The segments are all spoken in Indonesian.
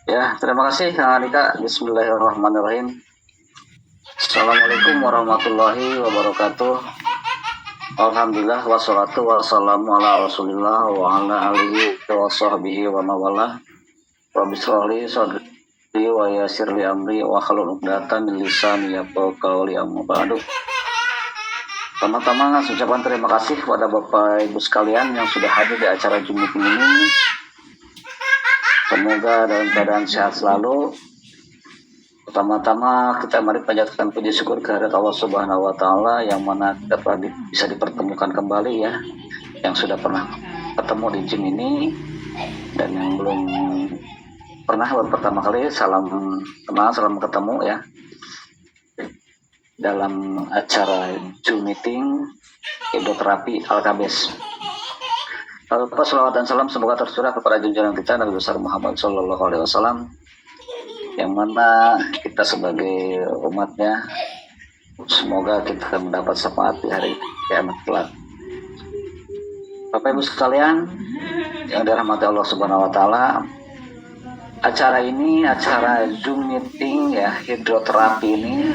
Ya, terima kasih Kang Andika. Bismillahirrahmanirrahim. Assalamualaikum warahmatullahi wabarakatuh. Alhamdulillah wassalatu wassalamu ala Rasulillah wa ala alihi wa sahbihi wa mawalah. Rabbi shrahli sadri wa yassir li amri wa hlul 'uqdatam min lisani yafqahu qawli amma ba'du. Pertama-tama ucapan terima kasih kepada Bapak Ibu sekalian yang sudah hadir di acara Jumat ini. Semoga dalam keadaan sehat selalu. Pertama-tama kita mari panjatkan puji syukur kehadirat Allah Subhanahu wa taala yang mana kita bisa dipertemukan kembali ya. Yang sudah pernah ketemu di gym ini dan yang belum pernah baru pertama kali salam kenal, salam ketemu ya. Dalam acara Zoom meeting hidroterapi Al-Kabes. Lalu salawat dan salam semoga tercurah kepada junjungan kita Nabi besar Muhammad sallallahu alaihi wasallam, yang mana kita sebagai umatnya semoga kita mendapat syafaat di hari kiamat kelak. Bapak Ibu sekalian yang dirahmati Allah Subhanahu wa taala, acara ini, acara Zoom meeting ya hidroterapi ini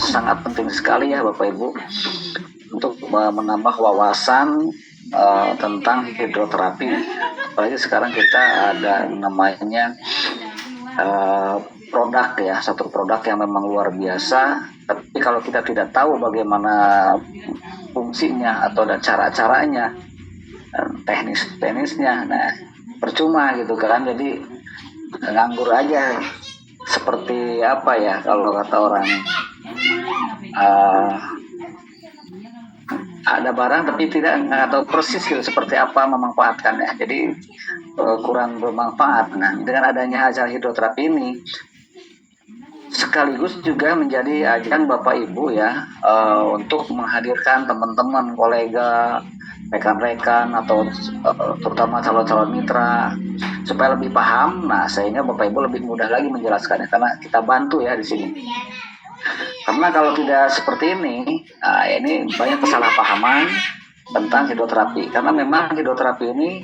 sangat penting sekali ya Bapak Ibu untuk menambah wawasan tentang hidroterapi. Apalagi sekarang kita ada namanya produk ya, satu produk yang memang luar biasa, tapi kalau kita tidak tahu bagaimana fungsinya atau ada cara-caranya, teknis-teknisnya, nah percuma gitu kan. Jadi nganggur aja, seperti apa ya kalau kata orang, ada barang tapi tidak tahu persis gitu seperti apa memanfaatkannya, jadi kurang bermanfaat. Nah, dengan adanya acara hidroterapi ini sekaligus juga menjadi ajang Bapak Ibu ya untuk menghadirkan teman-teman, kolega, rekan-rekan atau terutama calon-calon mitra supaya lebih paham. Nah, sehingga Bapak Ibu lebih mudah lagi menjelaskannya karena kita bantu ya di sini. Karena kalau tidak seperti ini, ini banyak kesalahpahaman tentang hidroterapi. Karena memang hidroterapi ini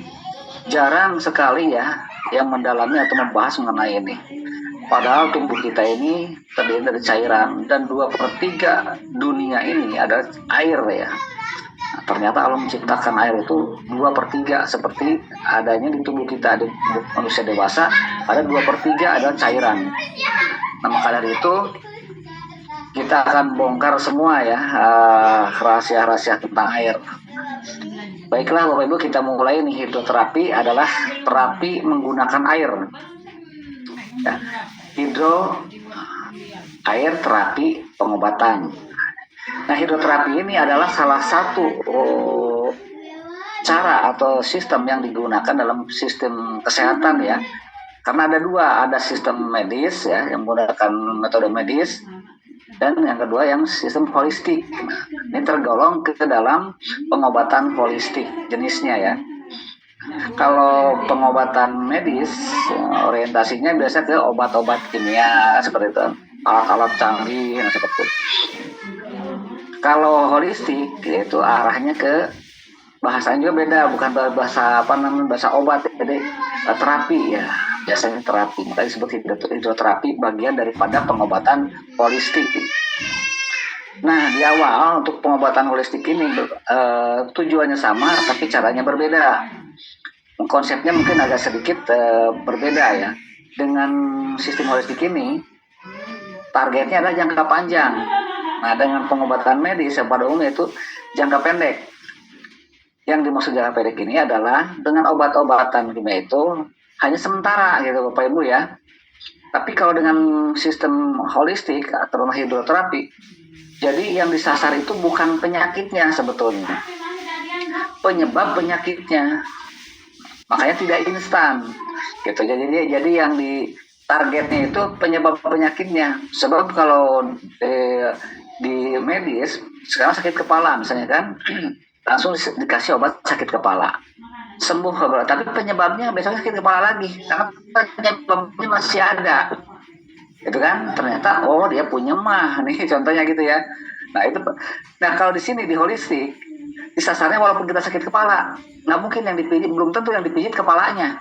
jarang sekali ya yang mendalami atau membahas mengenai ini. Padahal tubuh kita ini terdiri dari cairan dan 2/3 dunia ini adalah air ya. Nah, ternyata Allah menciptakan air itu 2/3 seperti adanya di tubuh kita. Di manusia dewasa ada 2/3 adalah cairan. Nah, maka dari itu kita akan bongkar semua ya rahasia-rahasia tentang air. Baiklah Bapak Ibu, kita mulai nih. Hidroterapi adalah terapi menggunakan air ya. Air terapi pengobatan. Nah, hidroterapi ini adalah salah satu cara atau sistem yang digunakan dalam sistem kesehatan ya. Karena ada dua, ada sistem medis ya yang menggunakan metode medis, dan yang kedua yang sistem holistik. Ini tergolong ke dalam pengobatan holistik jenisnya ya. Kalau pengobatan medis orientasinya biasa ke obat-obat kimia seperti itu, alat-alat canggih seperti itu. Kalau holistik yaitu arahnya ke bahasanya juga beda, bukan bahasa obat, jadi terapi ya, biasanya terapi, makanya disebut hidroterapi, bagian daripada pengobatan holistik. Nah, di awal untuk pengobatan holistik ini tujuannya sama tapi caranya berbeda. Konsepnya mungkin agak sedikit berbeda ya. Dengan sistem holistik ini targetnya adalah jangka panjang. Nah, dengan pengobatan medis yang pada umumnya itu jangka pendek. Yang dimaksud jangka pendek ini adalah dengan obat-obatan kimia itu hanya sementara gitu Bapak Ibu ya. Tapi kalau dengan sistem holistik atau hidroterapi, jadi yang disasar itu bukan penyakitnya sebetulnya, penyebab penyakitnya. Makanya tidak instan gitu. Jadi yang di targetnya itu penyebab penyakitnya. Sebab kalau di medis sekarang sakit kepala misalnya kan, langsung dikasih obat sakit kepala, sembuh, tapi penyebabnya besoknya sakit kepala lagi karena penyebabnya masih ada, itu kan. Ternyata dia punya mah nih contohnya gitu ya. Nah kalau di sini di holistik disasarnya walaupun kita sakit kepala, nggak mungkin yang dipijit, belum tentu yang dipijit kepalanya,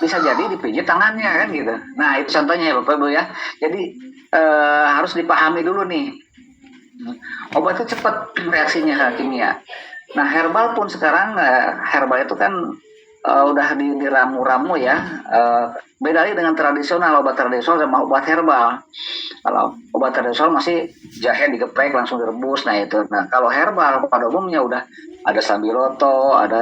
bisa jadi dipijit tangannya kan gitu. Nah itu contohnya ya Bapak Ibu ya. Jadi harus dipahami dulu nih. Obat itu cepat reaksinya kimia. Nah herbal pun sekarang herbal itu kan udah diramu-ramu ya. Beda lagi dengan tradisional, obat tradisional sama obat herbal. Kalau obat tradisional masih jahe digeprek langsung direbus, nah itu. Nah kalau herbal pada umumnya udah ada sambiloto, ada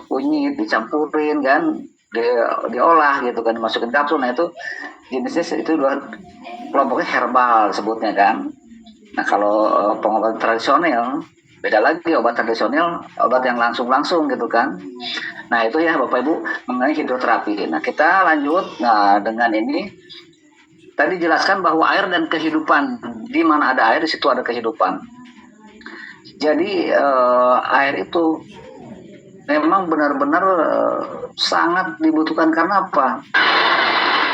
kunyit dicampurin kan, di, diolah gitu kan, dimasukin kapsul. Nah itu jenisnya itu dua kelompoknya herbal sebutnya kan. Nah kalau pengobatan tradisional beda lagi, obat tradisional obat yang langsung gitu kan. Nah itu ya Bapak Ibu mengenai hidroterapi. Nah kita lanjut dengan ini. Tadi jelaskan bahwa air dan kehidupan, di mana ada air di situ ada kehidupan. Jadi air itu memang benar-benar sangat dibutuhkan. Karena apa?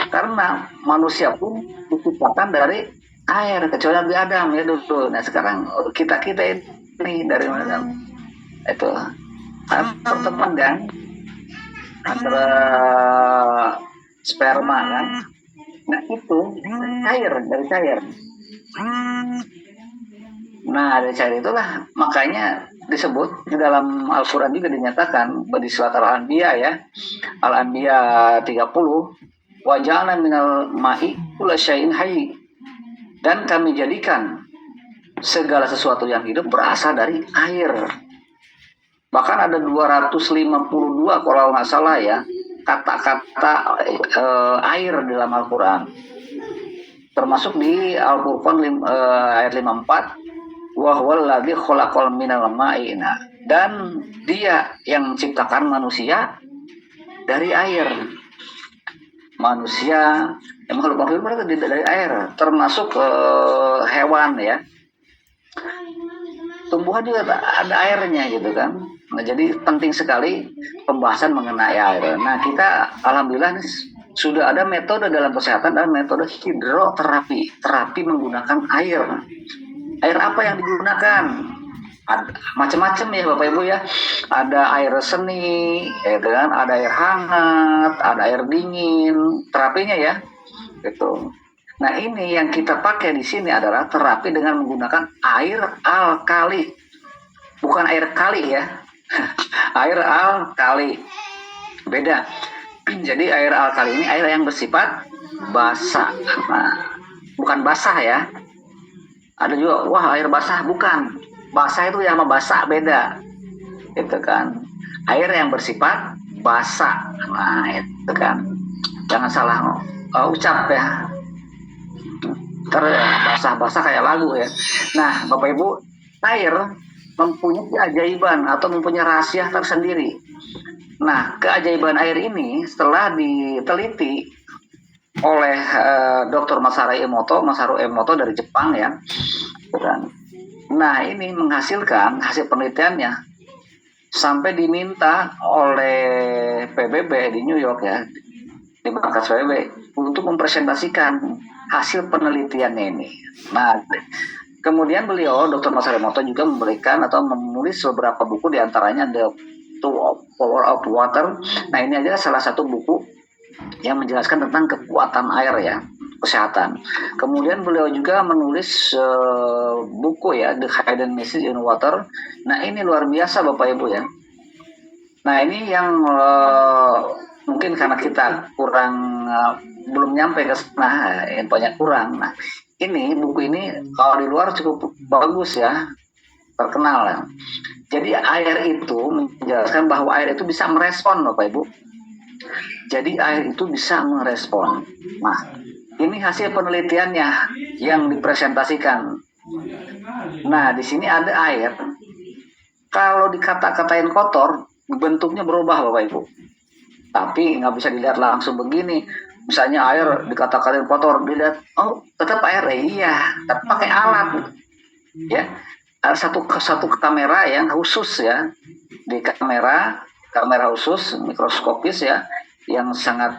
Karena manusia pun diciptakan dari air, kecuali Nabi Adam ya dulu. Nah sekarang kita ini dari mana? Itu pertemuan kan antara sperma kan. Nah itu cair, dari cair. Nah dari cair itulah makanya disebut di dalam Al-Quran juga dinyatakan di surat Al-Anbiya ya, Al-Anbiya 30, wa ja'alna minal ma'i kulla syai'in hayy, dan kami jadikan segala sesuatu yang hidup berasal dari air. Bahkan ada 252 kalau nggak salah ya kata-kata air dalam Al-Quran, termasuk di Al-Quran ayat 54, wa huwal ladzi khalaqal minal ma'i, dan dia yang menciptakan manusia dari air. Manusia yang makhluk hidup dari air, termasuk hewan ya, tumbuhan juga ada airnya gitu kan. Nah, jadi penting sekali pembahasan mengenai air. Nah, kita alhamdulillah sudah ada metode dalam kesehatan dan metode hidroterapi, terapi menggunakan air. Air apa yang digunakan? Ada macam-macam ya Bapak Ibu ya. Ada air seni, ya kan? Ada air hangat, ada air dingin, terapinya ya. Gitu. Nah, ini yang kita pakai di sini adalah terapi dengan menggunakan air alkali. Bukan air kali ya. Air alkali. Beda. Jadi air alkali ini air yang bersifat basah. Nah, bukan basah ya. Ada juga wah air basah, bukan. Basah itu ya sama basah beda. Itu kan. Air yang bersifat basah. Nah, itu kan. Jangan salah ucap ya. Basah-basah kayak lagu ya. Nah, Bapak Ibu, air mempunyai keajaiban atau mempunyai rahasia tersendiri. Nah, keajaiban air ini setelah diteliti oleh Dr. Masaru Emoto dari Jepang ya. Nah, ini menghasilkan hasil penelitiannya sampai diminta oleh PBB di New York ya, di markas PBB untuk mempresentasikan hasil penelitiannya ini. Nah, kemudian beliau, Dr. Masaru Emoto juga memberikan atau menulis beberapa buku, diantaranya The Power of Water. Nah, ini aja salah satu buku yang menjelaskan tentang kekuatan air ya, kesehatan. Kemudian beliau juga menulis buku ya, The Hidden Message in Water. Nah, ini luar biasa Bapak Ibu ya. Nah, ini yang mungkin karena kita kurang belum nyampe ke sana, banyak kurang. Nah, ini buku ini kalau di luar cukup bagus ya, terkenal ya. Jadi air itu menjelaskan bahwa air itu bisa merespon Bapak Ibu. Jadi air itu bisa merespon. Nah, ini hasil penelitiannya yang dipresentasikan. Nah, di sini ada air. Kalau dikata-katain kotor, bentuknya berubah Bapak Ibu. Tapi nggak bisa dilihat langsung begini. Misalnya air dikata-katain kotor, dilihat, oh tetap air, iya, tapi pakai alat. Ya, ada satu kamera yang khusus ya, di kamera khusus mikroskopis ya, yang sangat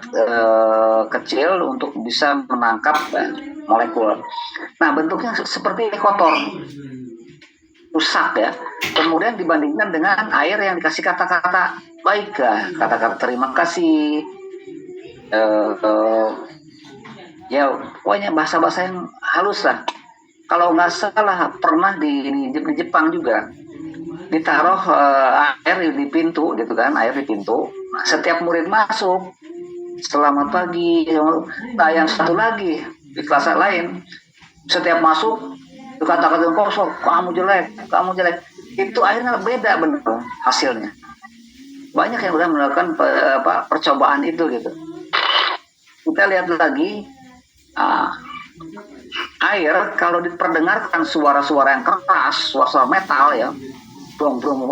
kecil untuk bisa menangkap molekul. Nah, bentuknya seperti kotor, rusak ya. Kemudian dibandingkan dengan air yang dikasih kata-kata baik ya, kata-kata terima kasih, eh, eh, ya pokoknya bahasa-bahasa yang halus lah. Kalau nggak salah pernah di Jepang juga ditaruh air di pintu gitu kan, air di pintu. Nah, setiap murid masuk, selamat pagi. Nah, yang satu lagi di kelas lain, setiap masuk dikatakan kosong, kamu jelek, kamu jelek. Itu akhirnya beda bener hasilnya. Banyak yang udah melakukan percobaan itu gitu. Kita lihat lagi, uh, air kalau diperdengarkan suara-suara yang keras, suara-suara metal ya, brong-brong,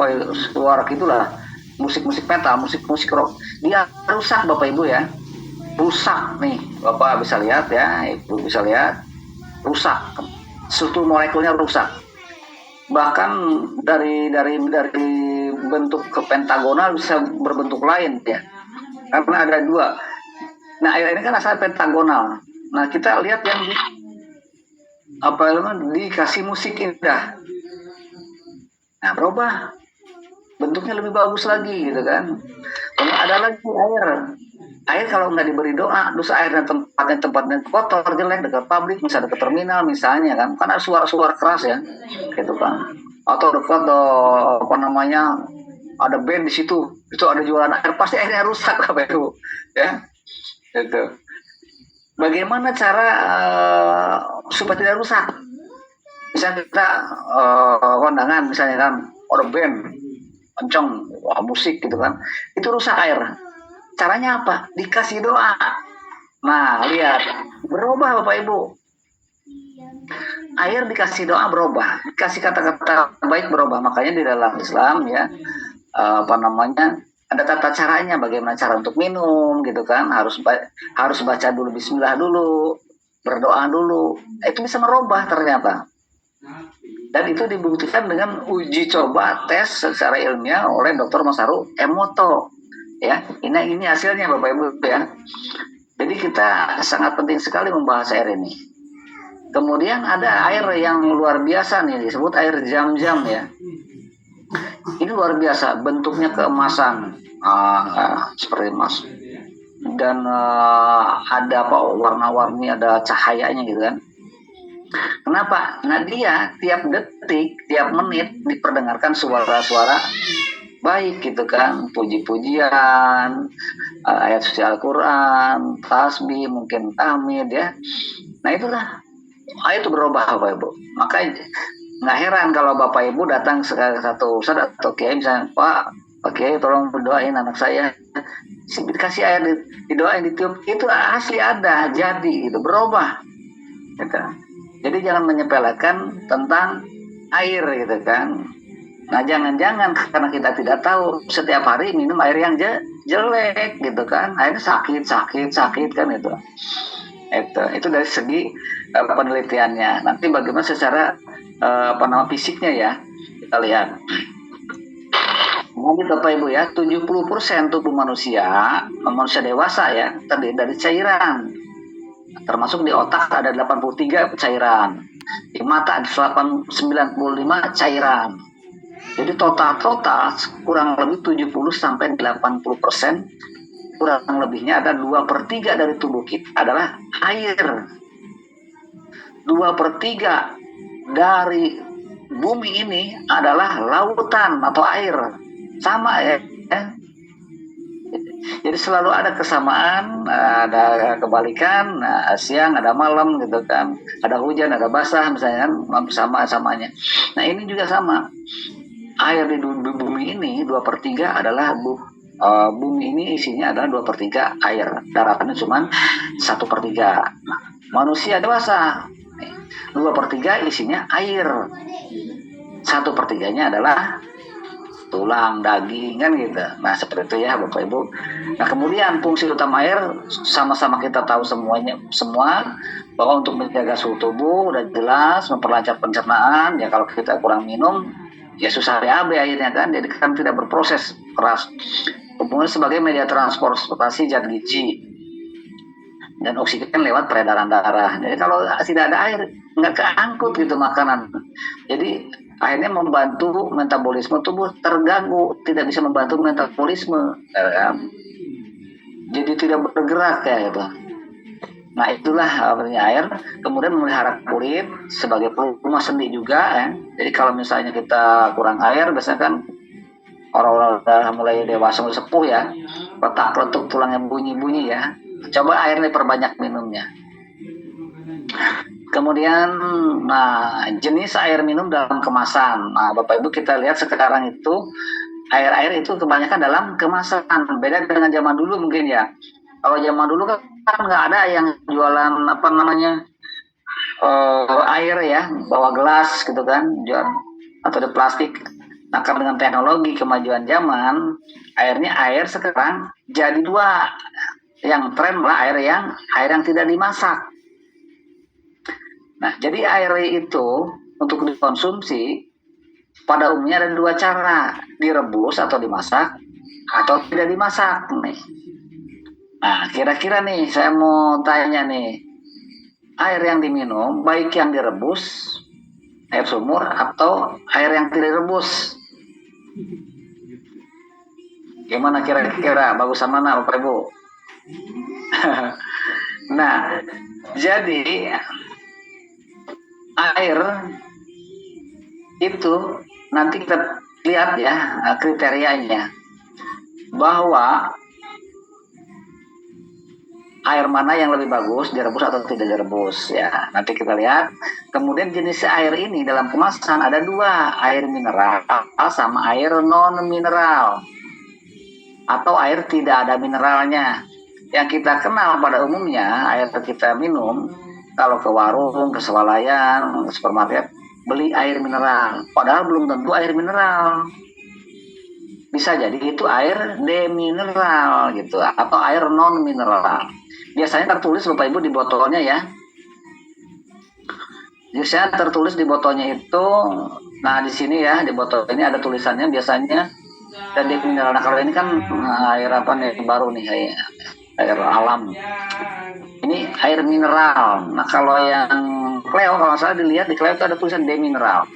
suara gitulah, musik-musik metal, musik-musik rock, dia rusak Bapak Ibu ya, rusak nih, Bapak bisa lihat ya, Ibu bisa lihat, rusak, struktur molekulnya rusak, bahkan dari bentuk ke pentagonal bisa berbentuk lain ya, karena ada dua. Nah ini kan asal pentagonal. Nah kita lihat yang apa namanya dikasih musik indah, nah berubah bentuknya lebih bagus lagi gitu kan. Kalau ada lagi air kalau nggak diberi doa, terus airnya tempatnya kotor jelek dekat pabrik, misalnya dekat terminal misalnya kan ada suara-suara keras ya gitu kan, atau dekat apa namanya ada band di situ, itu ada jualan air, pasti airnya rusak apa itu ya gitu. Bagaimana cara supaya tidak rusak? Misalnya kita kondangan misalnya kan ada band kenceng, wah musik gitu kan, itu rusak air. Caranya apa? Dikasih doa. Nah lihat, berubah Bapak Ibu. Air dikasih doa berubah, dikasih kata-kata baik berubah. Makanya di dalam Islam ya, apa namanya, ada tata caranya, bagaimana cara untuk minum gitu kan, harus baca dulu Bismillah dulu, berdoa dulu. Itu bisa merubah ternyata. Dan itu dibuktikan dengan uji coba tes secara ilmiah oleh Dr. Masaru Emoto. Ya, ini hasilnya Bapak Ibu ya. Jadi kita sangat penting sekali membahas air ini. Kemudian ada air yang luar biasa nih, disebut air jam-jam ya. Ini luar biasa, bentuknya keemasan, seperti emas. Dan ada apa warna-warni, ada cahayanya gitu kan. Kenapa? Nah dia tiap detik, tiap menit diperdengarkan suara-suara baik gitu kan, puji-pujian, ayat suci Al-Quran, tasbih, mungkin tahmid ya. Nah itulah, itu berubah Bapak Ibu. Maka nggak heran kalau Bapak Ibu datang ke satu ustadz atau kiai misalnya, Pak Kiai tolong berdoain anak saya, dikasih air, didoain, ditiup, itu asli ada, jadi itu berubah. Gitu. Jadi jangan menyepelekan tentang air gitu kan. Nah jangan-jangan karena kita tidak tahu setiap hari minum air yang jelek gitu kan, airnya sakit kan itu dari segi penelitiannya. Nanti bagaimana secara apa nama fisiknya ya kita lihat. Nanti Bapak Ibu ya, 70% tubuh manusia dewasa ya terdiri dari cairan. Termasuk di otak ada 83 cairan, di mata ada 95 cairan. Jadi total kurang lebih 70 sampai 80%, kurang lebihnya ada 2/3 dari tubuh kita adalah air. 2/3 dari bumi ini adalah lautan atau air. Sama ya. Jadi selalu ada kesamaan, ada kebalikan, siang ada malam gitu kan, ada hujan, ada basah misalnya kan, sama-samanya. Nah ini juga sama, air di bumi ini 2/3 adalah bumi ini isinya adalah 2/3 air, daratannya cuma 1/3. Nah, manusia dewasa 2/3 isinya air, 1/3-nya adalah tulang, daging kan gitu. Nah seperti itu ya Bapak Ibu. Nah kemudian fungsi utama air sama-sama kita tahu semua bahwa untuk menjaga suhu tubuh udah jelas, memperlancar pencernaan ya. Kalau kita kurang minum ya susah BAB akhirnya kan, jadi kan tidak berproses keras. Kemudian sebagai media transportasi zat gizi dan oksigen lewat peredaran darah. Jadi kalau tidak ada air nggak keangkut gitu makanan. Jadi akhirnya membantu metabolisme tubuh terganggu, tidak bisa membantu metabolisme. jadi tidak bergerak ya itu. Nah itulah artinya air. Kemudian memelihara kulit sebagai rumah sendi juga ya. Jadi kalau misalnya kita kurang air, biasanya kan orang-orang udah mulai dewasa mulai sepuh ya, letak letuk tulangnya bunyi-bunyi ya. Coba airnya perbanyak minumnya. Kemudian, nah jenis air minum dalam kemasan. Nah Bapak Ibu kita lihat sekarang itu air-air itu kebanyakan dalam kemasan. Beda dengan zaman dulu mungkin ya. Kalau zaman dulu kan nggak ada yang jualan apa namanya air ya, bawa gelas gitu kan, jual atau di plastik. Nah karena dengan teknologi kemajuan zaman, airnya air sekarang jadi dua. Yang tren malah air yang tidak dimasak. Nah jadi air itu untuk dikonsumsi pada umumnya ada dua cara, direbus atau dimasak atau tidak dimasak nih. Nah, kira-kira nih saya mau tanya nih, air yang diminum baik yang direbus, air sumur atau air yang tidak direbus? Gimana kira-kira bagusan mana Bapak Ibu? Nah, jadi air itu nanti kita lihat ya kriterianya, bahwa air mana yang lebih bagus direbus atau tidak direbus ya, nanti kita lihat. Kemudian jenis air ini dalam kemasan ada dua, air mineral sama air non mineral atau air tidak ada mineralnya. Yang kita kenal pada umumnya air kita minum kalau ke warung, ke swalayan, ke supermarket beli air mineral, padahal belum tentu air mineral. Bisa jadi itu air demineral gitu atau air non mineral. Biasanya tertulis Bapak Ibu di botolnya ya. Biasanya tertulis di botolnya itu, nah di sini ya di botol ini ada tulisannya biasanya dan demineral. Nah kalau ini kan air apa nih baru nih air alam. Ini air mineral. Nah kalau yang Cleo kalau salah dilihat di Cleo itu ada tulisan demineral.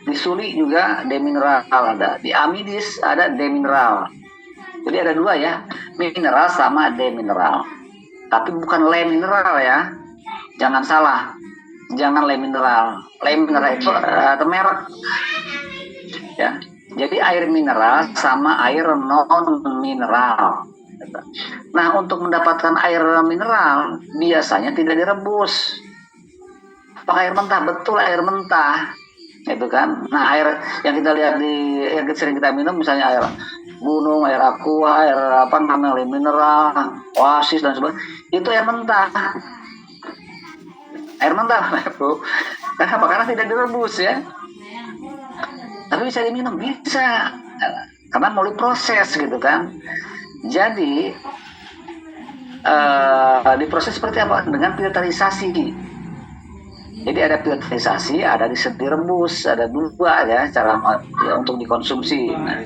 Di Suli juga demineral ada, di Amidis ada demineral. Jadi ada dua ya, mineral sama demineral. Tapi bukan le mineral ya, jangan salah, jangan le mineral. Le mineral itu merek ya. Jadi air mineral sama air non mineral. Nah untuk mendapatkan air mineral biasanya tidak direbus, pakai air mentah, betul air mentah itu kan. Nah air yang kita lihat di yang sering kita minum misalnya air gunung, air aqua, air apa namanya mineral, oasis dan sebagainya, itu air mentah. Air mentah bro. Kenapa? Karena tidak direbus ya. Tapi bisa diminum, bisa. Karena melalui proses gitu kan. Jadi diproses seperti apa? Dengan filterisasi. Jadi ada filterisasi, ada direbus, ada dua ya cara ya, untuk dikonsumsi. Nah,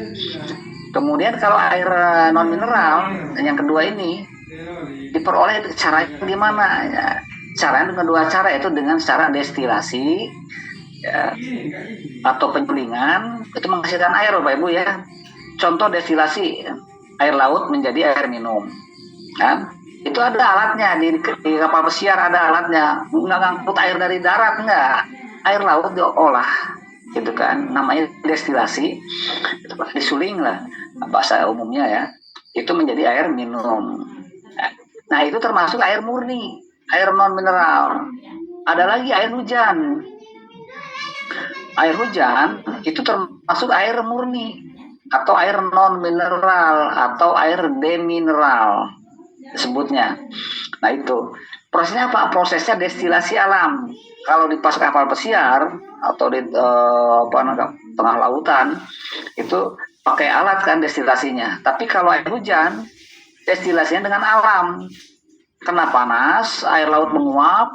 kemudian kalau air non mineral yang kedua ini diperoleh caranya gimana? Ya, caranya dengan dua cara, yaitu dengan cara destilasi ya, atau penyulingan itu menghasilkan air Bapak Ibu ya. Contoh destilasi air laut menjadi air minum kan. Itu ada alatnya di kapal pesiar, ada alatnya, nggak ngangkut air dari darat, nggak, air laut diolah gitu kan, namanya destilasi, disuling lah bahasa umumnya ya, itu menjadi air minum. Nah itu termasuk air murni, air non mineral. Ada lagi air hujan. Air hujan itu termasuk air murni atau air non mineral atau air demineral sebutnya. Nah itu prosesnya apa? Prosesnya destilasi alam. Kalau di pas kapal pesiar atau di tengah lautan itu pakai alat kan destilasinya. Tapi kalau air hujan destilasinya dengan alam. Kena panas, air laut menguap,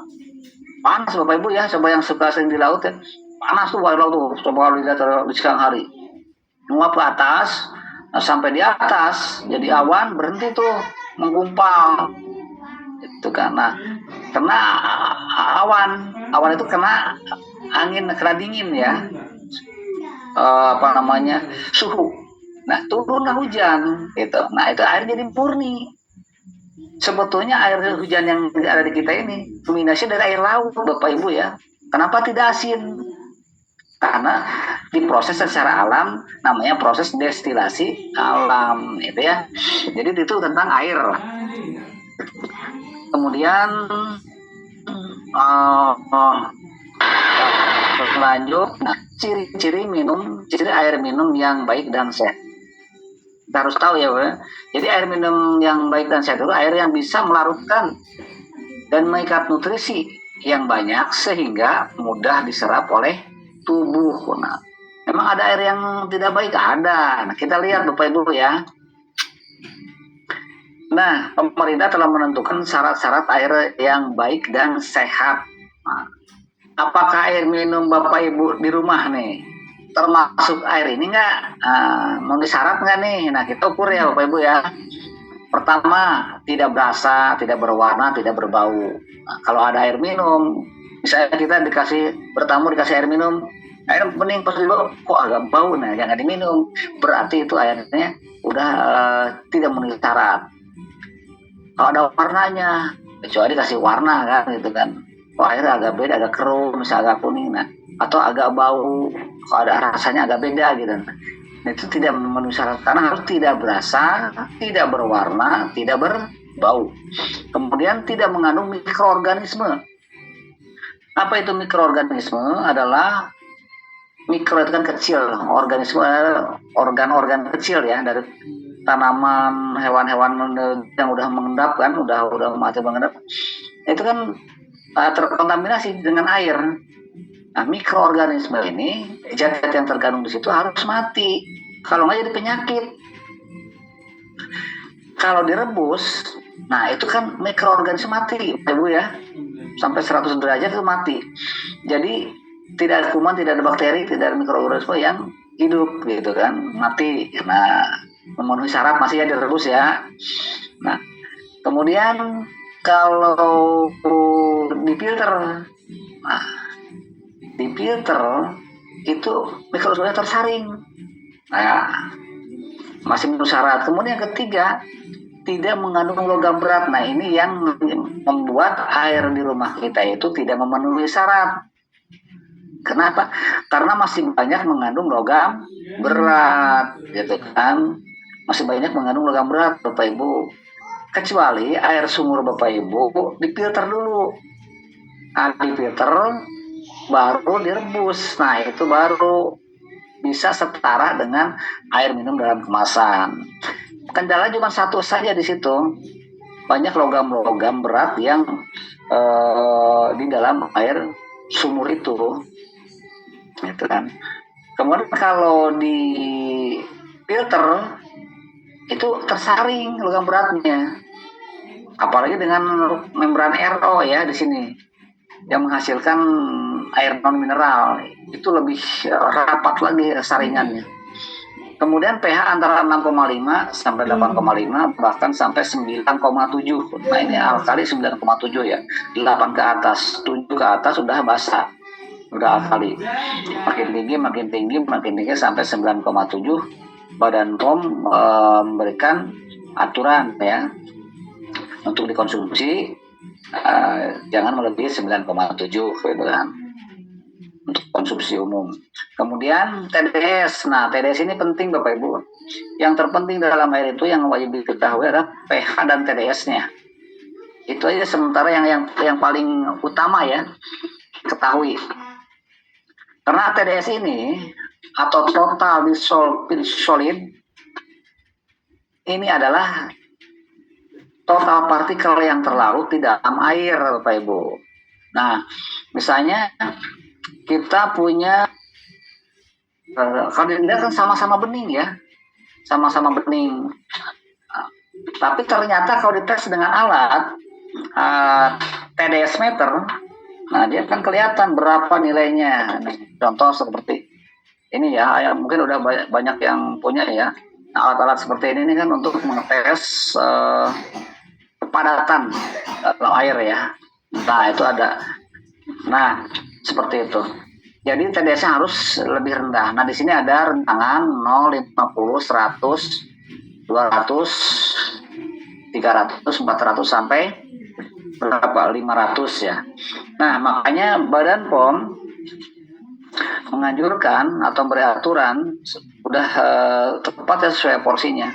panas Bapak Ibu ya. Coba yang suka sering di laut ya, panas tuh air laut tuh. Coba kalau dilihat di siang hari, menguap ke atas, nah, sampai di atas jadi awan, berhenti tuh menggumpal itu karena kena awan itu kena angin, kena dingin ya, suhu. Nah turunlah hujan gitu. Nah itu air jadi murni. Sebetulnya air hujan yang ada di kita ini dominasi dari air laut, Bapak Ibu ya. Kenapa tidak asin? Karena diproses secara alam, namanya proses destilasi alam, itu ya. Jadi itu tentang air. Kemudian uh, uh, lanjut, nah, ciri air minum yang baik dan sehat. Kita harus tahu ya, Pak. Jadi air minum yang baik dan sehat itu air yang bisa melarutkan dan mengikat nutrisi yang banyak sehingga mudah diserap oleh tubuh. Nah, memang ada air yang tidak baik, ada. Nah, kita lihat Bapak Ibu ya. Nah, pemerintah telah menentukan syarat-syarat air yang baik dan sehat. Nah, apakah air minum Bapak Ibu di rumah nih termasuk air ini nggak? Memenuhi syarat nggak nih? Nah, kita ukur ya Bapak Ibu ya. Pertama, tidak berasa, tidak berwarna, tidak berbau. Nah, kalau ada air minum, misalnya kita bertamu dikasih air minum, air bening pas dulu kok agak bau, nah jangan diminum. Berarti itu airnya udah tidak memenuhi syarat. Kalau ada warnanya, kecuali dikasih warna kan gitu kan. Wah, airnya agak beda, agak keruh, misalnya agak kuning, nah, atau agak bau, kalau ada rasanya agak beda gitu. Nah, itu tidak memenuhi syarat karena harus tidak berasa, tidak berwarna, tidak berbau. Kemudian tidak mengandung mikroorganisme. Apa itu mikroorganisme? Adalah mikro itu kan kecil, organisme organ-organ kecil ya dari tanaman, hewan-hewan yang udah mengendap kan, udah mati mengendap. Itu kan terkontaminasi dengan air. Nah, mikroorganisme ini, zat-zat yang terkandung di situ harus mati. Kalau nggak jadi penyakit. Kalau direbus, nah itu kan mikroorganisme mati, Ibu ya. Sampai 100 derajat itu mati. Jadi tidak ada kuman, tidak ada bakteri, tidak ada mikroorganisme yang hidup gitu kan, mati. Nah, memenuhi syarat masih ya direbus ya. Nah, kemudian kalau difilter, nah, difilter itu mikroorganisme tersaring. Nah, masih memenuhi syarat. Kemudian yang ketiga, tidak mengandung logam berat. Nah, ini yang membuat air di rumah kita itu tidak memenuhi syarat. Kenapa? Karena masih banyak mengandung logam berat, gitu kan? Masih banyak mengandung logam berat, Bapak Ibu. Kecuali air sumur Bapak Ibu difilter dulu. Nah, difilter baru direbus. Nah, itu baru bisa setara dengan air minum dalam kemasan. Kendala cuma satu saja di situ. Banyak logam-logam berat yang di dalam air sumur itu. Gitu kan. Kemudian kalau di filter itu tersaring logam beratnya. Apalagi dengan membran RO ya di sini yang menghasilkan air non mineral itu lebih rapat lagi saringannya. Kemudian pH antara 6,5 sampai 8,5 bahkan sampai 9,7. Nah, ini alkali 9,7 ya. 8 ke atas, 7 ke atas sudah basah. Udah alkali. Makin tinggi sampai 9,7. Badan POM memberikan aturan ya untuk dikonsumsi jangan melebihi 9,7 gitu kan untuk konsumsi umum. Kemudian TDS. Nah, TDS ini penting Bapak Ibu. Yang terpenting dalam air itu yang wajib diketahui adalah pH dan TDS-nya. Itu aja sementara yang paling utama ya ketahui. Karena TDS ini atau total dissolved solid ini adalah total partikel yang terlarut di dalam air, Bapak Ibu. Nah, misalnya kita punya kalau dilihat kan sama-sama bening ya, sama-sama bening. Tapi ternyata kalau dites dengan alat TDS meter, nah dia kan kelihatan berapa nilainya. Nah, contoh seperti ini ya, mungkin udah banyak yang punya ya. Nah, alat-alat seperti ini kan untuk mengetes kepadatan dalam air ya. Nah, itu ada. Nah, seperti itu. Jadi TDS-nya harus lebih rendah. Nah, di sini ada rentangan 0, 50, 100, 200, 300, 400 sampai berapa? 500 ya. Nah, makanya Badan POM menganjurkan atau beraturan udah tepat ya sesuai porsinya.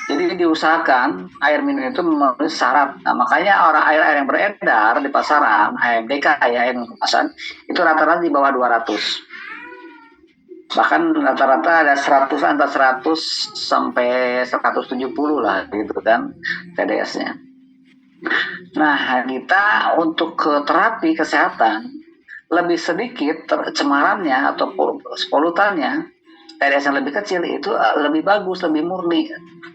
Jadi diusahakan air minum itu memenuhi syarat. Nah, makanya air yang beredar di pasaran, AMDK ya, air kemasan, itu rata-rata di bawah 200. Bahkan rata-rata ada 100, antara 100 sampai 170 lah gitu kan TDS-nya. Nah, kita untuk ke terapi kesehatan lebih sedikit cemarannya atau polutannya, TDS yang lebih kecil itu lebih bagus, lebih murni.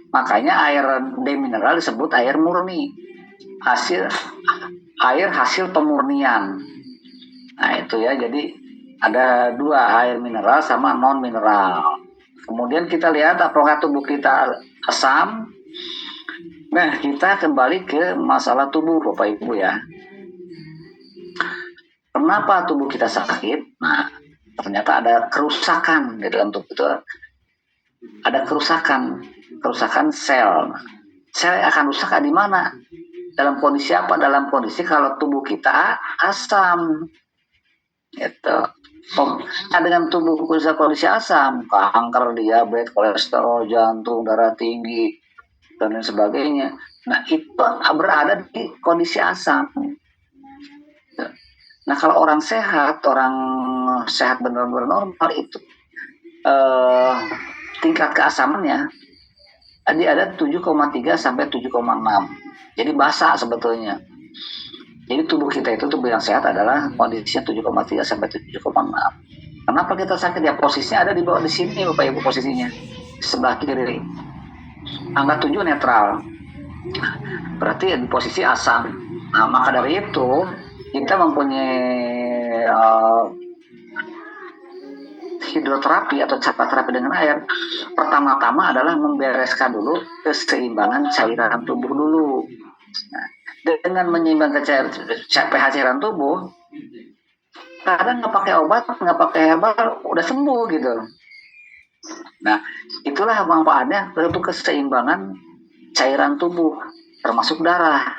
Makanya air demineral disebut air murni, air hasil pemurnian. Nah itu ya, jadi ada dua, air mineral sama non mineral. Kemudian kita lihat apakah tubuh kita asam. Nah, kita kembali ke masalah tubuh Bapak Ibu ya. Kenapa tubuh kita sakit? Nah, ternyata ada kerusakan di dalam tubuh itu. Ada kerusakan sel. Sel akan rusak di mana? Dalam kondisi apa? Dalam kondisi kalau tubuh kita asam. Gitu. Nah, dengan tubuh kondisi asam, kanker, diabetes, kolesterol, jantung, darah tinggi, dan lain sebagainya. Nah, itu berada di kondisi asam. Nah, kalau orang sehat benar-benar normal itu tingkat keasamannya ada 7,3 sampai 7,6. Jadi basah sebetulnya. Jadi tubuh kita itu, tubuh yang sehat adalah kondisinya 7,3 sampai 7,6. Kenapa kita sakit? Ya posisinya ada di bawah di sini Bapak Ibu, posisinya sebelah kiri. Angka 7 netral. Berarti di posisi asam. Nah, maka dari itu kita mempunyai hidroterapi atau terapi dengan air. Pertama-tama adalah membereskan dulu keseimbangan cairan tubuh dulu. Nah, dengan menyeimbangkan pH cairan tubuh, kadang nggak pakai obat, nggak pakai herbal, udah sembuh gitu. Nah, itulah manfaatnya untuk keseimbangan cairan tubuh, termasuk darah.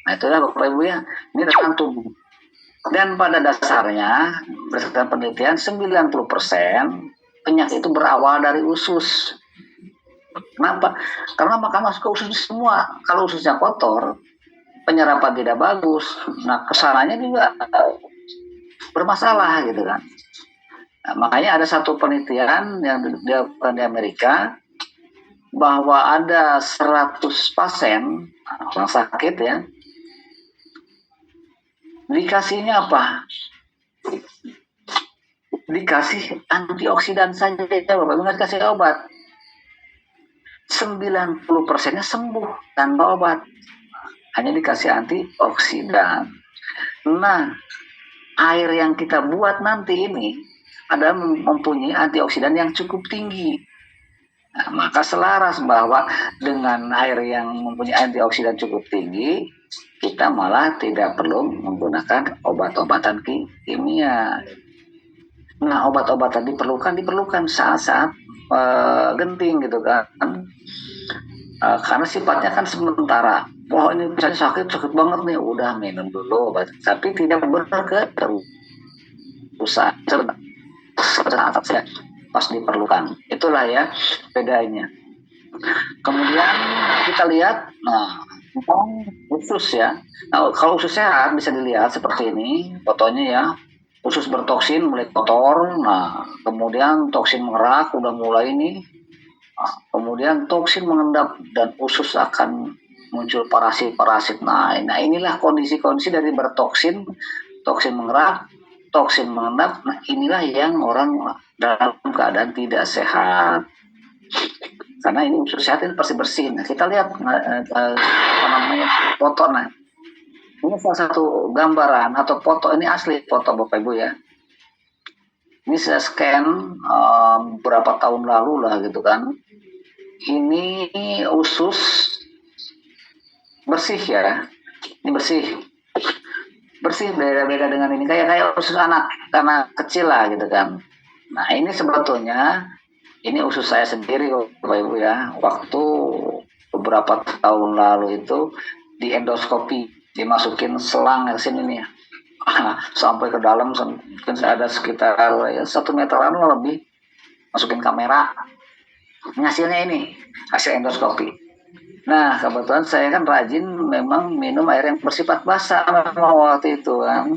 Nah, itulah Bapak Ibu ya, ini tentang tubuh. Dan pada dasarnya, berdasarkan penelitian, 90% penyakit itu berawal dari usus. Kenapa? Karena makan masuk ke usus semua. Kalau ususnya kotor, penyerapan tidak bagus. Nah, kesananya juga bermasalah gitu kan. Nah, makanya ada satu penelitian yang dilakukan di Amerika, bahwa ada 100 pasien orang sakit ya, dikasihnya apa? Dikasih antioksidan saja, Bapak, nggak dikasih obat. 90%-nya sembuh tanpa obat. Hanya dikasih antioksidan. Nah, air yang kita buat nanti ini adalah mempunyai antioksidan yang cukup tinggi. Nah, maka selaras bahwa dengan air yang mempunyai antioksidan cukup tinggi, kita malah tidak perlu menggunakan obat-obatan kimia. Nah, obat-obatan diperlukan saat-saat genting gitu kan. Karena sifatnya kan sementara. Wah, ini misalnya sakit banget nih, udah minum dulu obat. Tapi tidak benar ke rusak saat pas diperlukan. Itulah ya bedanya. Kemudian kita lihat, nah usus ya. Nah, kalau usus sehat bisa dilihat seperti ini fotonya ya. Usus bertoksin mulai kotor. Nah, kemudian toksin mengerak udah mulai ini. Nah, kemudian toksin mengendap dan usus akan muncul parasit-parasit. Nah, inilah kondisi-kondisi dari bertoksin, toksin mengerak, toksin mengendap. Nah, inilah yang orang dalam keadaan tidak sehat. Karena ini usus sehat ini pasti bersih. Nah, kita lihat foto. Nah, ini salah satu gambaran atau foto, ini asli foto Bapak Ibu ya. Ini saya scan beberapa tahun lalu lah gitu kan. Ini usus bersih ya. Ini bersih beda-beda dengan ini, kayak usus anak kecil lah gitu kan. Nah, ini sebetulnya ini usus saya sendiri Bapak Ibu ya, waktu beberapa tahun lalu itu di endoskopi, dimasukin selang ke sini nih, sampai ke dalam, mungkin ada sekitar ya 1 meteran lebih, masukin kamera, hasilnya ini hasil endoskopi. Nah kebetulan saya kan rajin memang minum air yang bersifat basah memang waktu itu kan,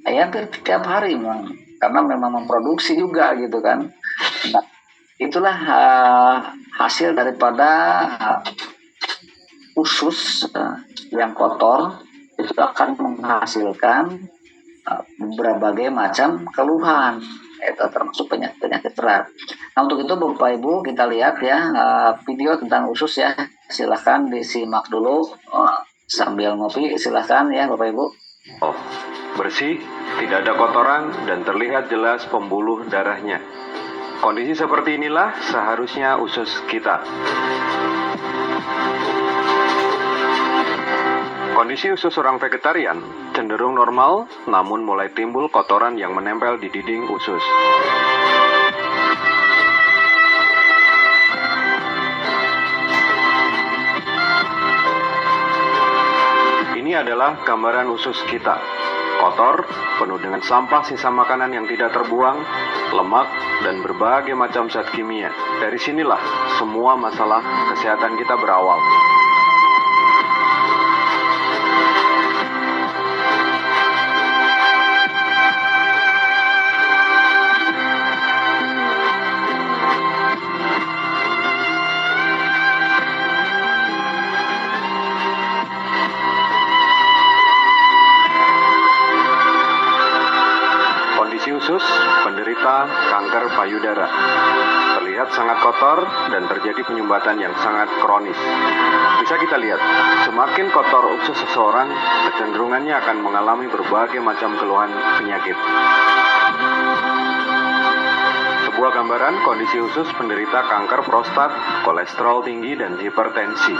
ya hampir tiap hari memang, karena memang memproduksi juga gitu kan. Nah, itulah hasil daripada usus yang kotor itu akan menghasilkan berbagai macam keluhan, itu termasuk penyakit berat. Nah untuk itu Bapak Ibu kita lihat ya video tentang usus ya, silahkan disimak dulu sambil ngopi, silahkan ya Bapak Ibu. Oh, bersih, tidak ada kotoran dan terlihat jelas pembuluh darahnya. Kondisi seperti inilah seharusnya usus kita. Kondisi usus orang vegetarian cenderung normal, namun mulai timbul kotoran yang menempel di dinding usus. Ini adalah gambaran usus kita. Kotor, penuh dengan sampah sisa makanan yang tidak terbuang, lemak, dan berbagai macam zat kimia. Dari sinilah semua masalah kesehatan kita berawal. Usus penderita kanker payudara terlihat sangat kotor dan terjadi penyumbatan yang sangat kronis. Bisa kita lihat, semakin kotor usus seseorang, kecenderungannya akan mengalami berbagai macam keluhan penyakit. Sebuah gambaran kondisi usus penderita kanker prostat, kolesterol tinggi, dan hipertensi.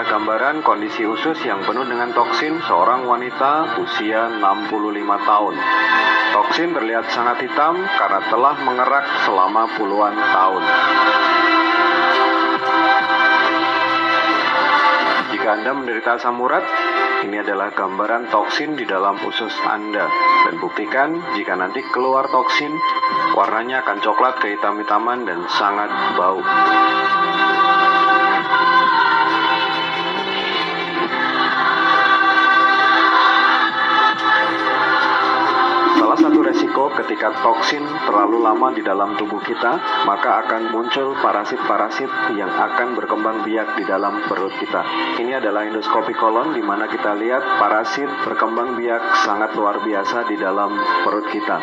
Gambaran kondisi usus yang penuh dengan toksin seorang wanita usia 65 tahun. Toksin terlihat sangat hitam karena telah mengerak selama puluhan tahun. Jika Anda menderita asam urat, ini adalah gambaran toksin di dalam usus Anda. Dan buktikan jika nanti keluar toksin, warnanya akan coklat kehitam-hitaman dan sangat bau. Salah satu resiko ketika toksin terlalu lama di dalam tubuh kita, maka akan muncul parasit-parasit yang akan berkembang biak di dalam perut kita. Ini adalah endoskopi kolon di mana kita lihat parasit berkembang biak sangat luar biasa di dalam perut kita.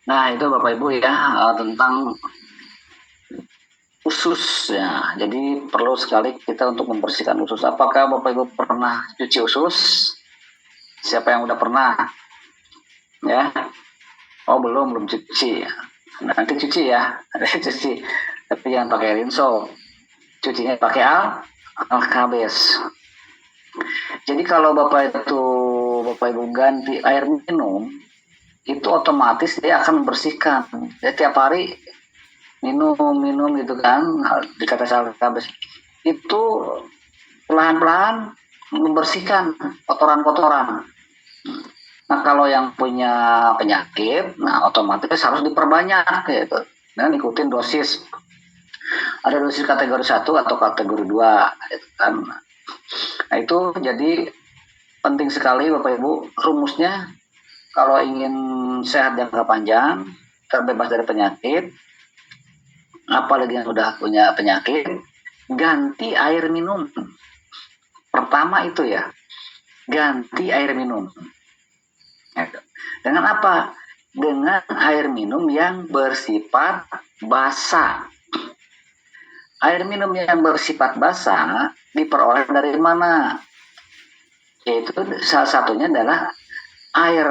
Nah itu Bapak Ibu ya tentang usus ya. Jadi perlu sekali kita untuk membersihkan usus. Apakah Bapak Ibu pernah cuci usus? Siapa yang udah pernah? Ya. Oh belum cuci. Nanti cuci ya. Cuci. Tapi jangan pakai rinso. Cucinya pakai alkabes. Jadi kalau Bapak Ibu ganti air minum, itu otomatis dia akan membersihkan. Jadi tiap hari minum gitu kan, dikata alkabes itu pelan-pelan membersihkan kotoran-kotoran. Nah kalau yang punya penyakit, nah otomatis harus diperbanyak gitu. Dan ikutin dosis. Ada dosis kategori 1 atau kategori 2 gitu kan. Nah itu jadi penting sekali Bapak Ibu, rumusnya kalau ingin sehat jangka panjang, terbebas dari penyakit, apalagi yang sudah punya penyakit, ganti air minum. Pertama itu ya, ganti air minum. Dengan apa? Dengan air minum yang bersifat basah. Air minum yang bersifat basa diperoleh dari mana? Yaitu salah satunya adalah air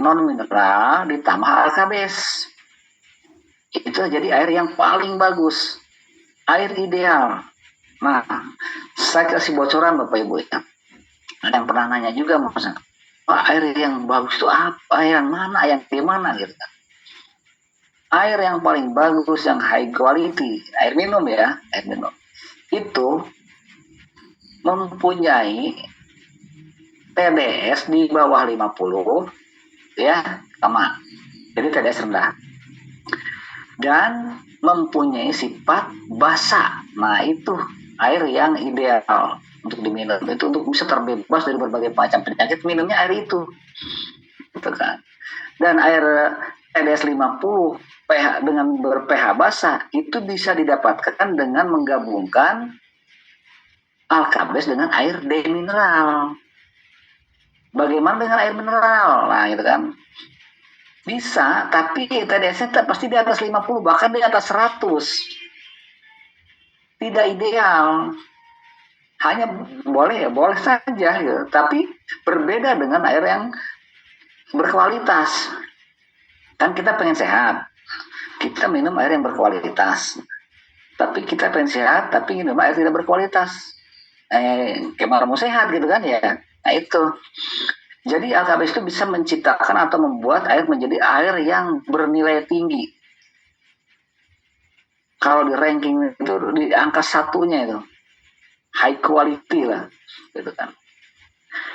non mineral ditambah alkabes. Itu jadi air yang paling bagus, air ideal. Nah, saya kasih bocoran Bapak Ibu ya. Ada yang pernah nanya juga, Mas, Pak, air yang bagus itu apa? Air yang mana? Yang di mana gitu kan? Air yang paling bagus, yang high quality, air minum ya, air minum itu mempunyai TDS di bawah 50 ya, sama. Jadi TDS rendah dan mempunyai sifat basa. Nah, itu air yang ideal untuk diminum. Itu untuk bisa terbebas dari berbagai macam penyakit, minumnya air itu. Gitu kan. Dan air TDS 50 pH dengan ber-pH basa itu bisa didapatkan dengan menggabungkan alkabes dengan air demineral. Bagaimana dengan air mineral? Nah, gitu kan. Bisa, tapi TDS-nya pasti di atas 50, bahkan di atas 100. Tidak ideal. Hanya boleh ya, boleh saja gitu. Tapi berbeda dengan air yang berkualitas. Kan kita pengen sehat. Kita minum air yang berkualitas. Tapi kita pengen sehat, tapi minum air tidak berkualitas. Gimana mau sehat gitu kan ya. Nah itu. Jadi alkabes itu bisa menciptakan atau membuat air menjadi air yang bernilai tinggi. Kalau di ranking itu di angka satunya itu high quality lah, gitu kan.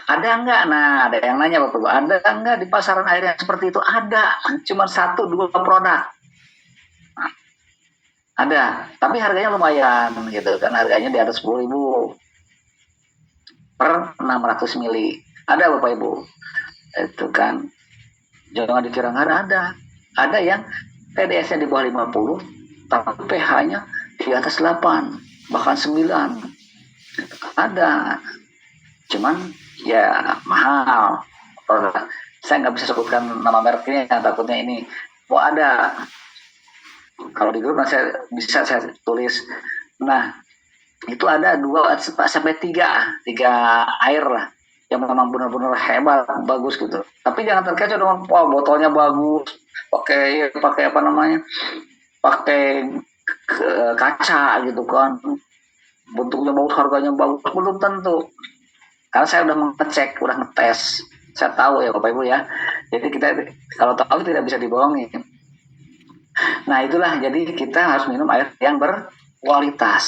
Ada enggak? Nah, ada yang nanya Bapak, ada enggak di pasaran air yang seperti itu? Ada, cuma 1-2 produk. Nah, ada, tapi harganya lumayan gitu kan, harganya di atas 10.000 per 600 mili. Ada Bapak Ibu, itu kan. Jangan dikira nggak ada. Ada yang TDS-nya di bawah 50, tapi pH-nya di atas 8, bahkan 9. Ada. Cuman ya mahal. Saya nggak bisa sebutkan nama mereknya, takutnya ini. Ada. Kalau di grup saya bisa saya tulis. Nah, itu ada 2 sampai 3 air lah yang memang benar-benar hebat, bagus gitu. Tapi jangan terkecoh dengan botolnya bagus, pakai apa namanya, pakai kaca gitu kan, bentuknya bagus, harganya bagus, belum tentu. Karena saya udah mengecek, udah ngetes, saya tahu ya Bapak Ibu ya. Jadi kita kalau tahu tidak bisa dibohongin. Nah itulah, jadi kita harus minum air yang berkualitas.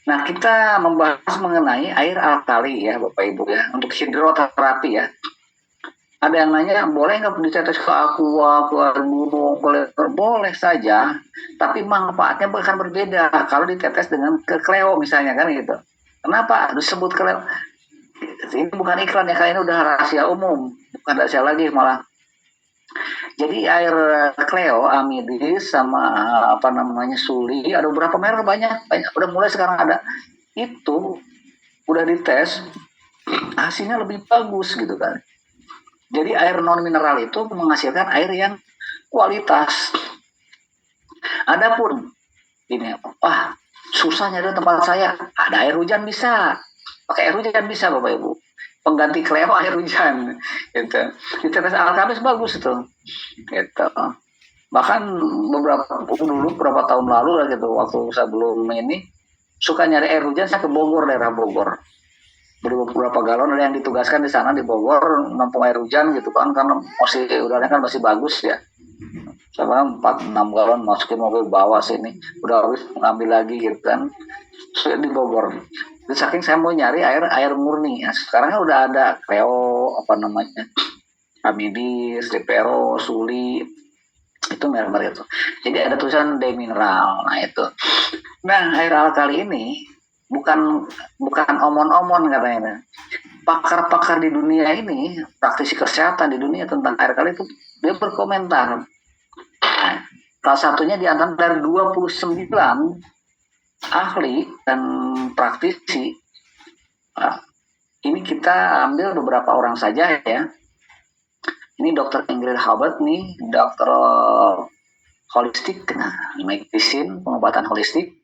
Nah, kita membahas mengenai air alkali ya, Bapak Ibu ya, untuk hidroterapi ya. Ada yang nanya, boleh nggak ditetes ke aqua, ke air gunung, boleh saja, tapi manfaatnya akan berbeda kalau ditetes dengan ke Cleo misalnya kan gitu. Kenapa disebut Cleo? Ini bukan iklan ya, kayaknya udah rahasia umum, bukan rahasia lagi malah. Jadi air Cleo, Amidis sama apa namanya Suli, ada beberapa merek banyak, udah mulai sekarang ada. Itu udah dites, hasilnya lebih bagus gitu kan. Jadi air non mineral itu menghasilkan air yang kualitas. Adapun ini, susahnya di tempat saya, ada air hujan bisa, pakai air hujan bisa Bapak Ibu. Pengganti Cleo air hujan, gitu. Dites alkabes bagus itu, gitu. Bahkan beberapa tahun lalu lah gitu, waktu sebelum ini suka nyari air hujan, saya ke Bogor, daerah Bogor, beberapa galon, ada yang ditugaskan di sana di Bogor nampung air hujan gitu kan, karena masih udaranya kan masih bagus ya. Saya 4-6 galon masukin mobil bawa sini, udah habis ngambil lagi gitu kan. Saya di Bogor. Jadi saking saya mau nyari air murni. Nah, sekarang kan udah ada Cleo, apa namanya, Amidis, Depero, Suli, itu merek-merek itu. Jadi ada tulisan demineral. Nah itu. Nah air alkali ini bukan omon-omon katanya. Pakar-pakar di dunia ini, praktisi kesehatan di dunia tentang air kali itu, dia berkomentar. Nah, salah satunya di antara dari 29 ahli dan praktisi. Nah, ini kita ambil beberapa orang saja ya. Ini Dr. Ingrid Halbert nih, Dr. holistik, nah, medicine, pengobatan holistik,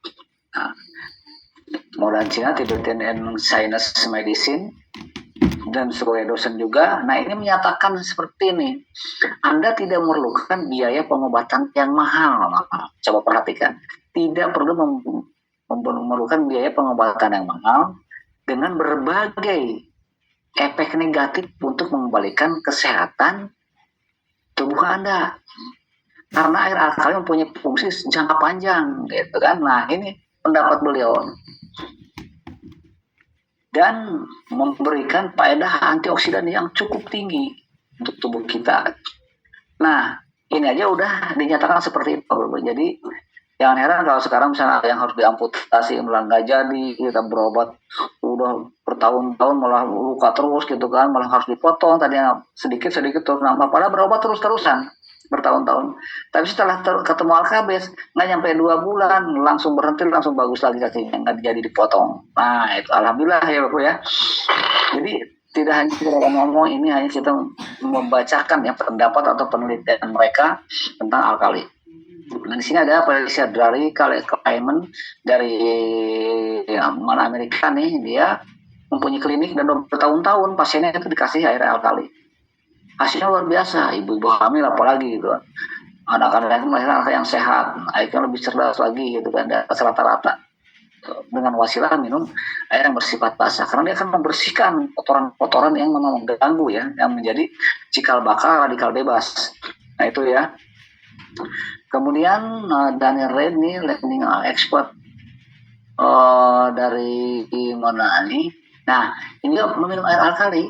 nah, modern Cina, Tibetan and Chinese medicine, dan sebagai dosen juga. Nah, ini menyatakan seperti ini, Anda tidak memerlukan biaya pengobatan yang mahal. Coba perhatikan, tidak perlu memerlukan biaya pengobatan yang mahal dengan berbagai efek negatif untuk mengembalikan kesehatan tubuh Anda. Karena air alkali mempunyai fungsi jangka panjang, gitu kan. Nah, ini pendapat beliau. Dan memberikan faedah antioksidan yang cukup tinggi untuk tubuh kita. Nah, ini aja udah dinyatakan seperti itu. Jadi, jangan heran kalau sekarang misalnya yang harus diamputasi malah nggak jadi, kita berobat udah bertahun-tahun malah luka terus gitu kan, malah harus dipotong tadinya sedikit-sedikit terus, nah, padahal berobat terus-terusan bertahun-tahun. Tapi setelah ketemu Alkabes, nggak nyampe 2 bulan langsung berhenti, langsung bagus lagi kakinya, nggak jadi dipotong. Nah, itu alhamdulillah ya Bapak ya. Jadi tidak hanya kita ngomong, ini hanya kita membacakan ya pendapat atau penelitian mereka tentang alkali. Nah, di sini ada penelitian dari Kleiman dari mana Amerika nih, dia mempunyai klinik dan bertahun-tahun pasiennya itu dikasih air alkali. Hasilnya luar biasa, ibu-ibu hamil apalagi gitu. Anak-anak yang sehat, akhirnya lebih cerdas lagi gitu kan, dan rata-rata dengan wasilah minum air yang bersifat basah, karena dia akan membersihkan kotoran-kotoran yang memang mengganggu ya, yang menjadi cikal bakal radikal bebas. Nah itu ya. Kemudian Daniel Red nih, leading expert dari mana nih? Nah, ini meminum air alkali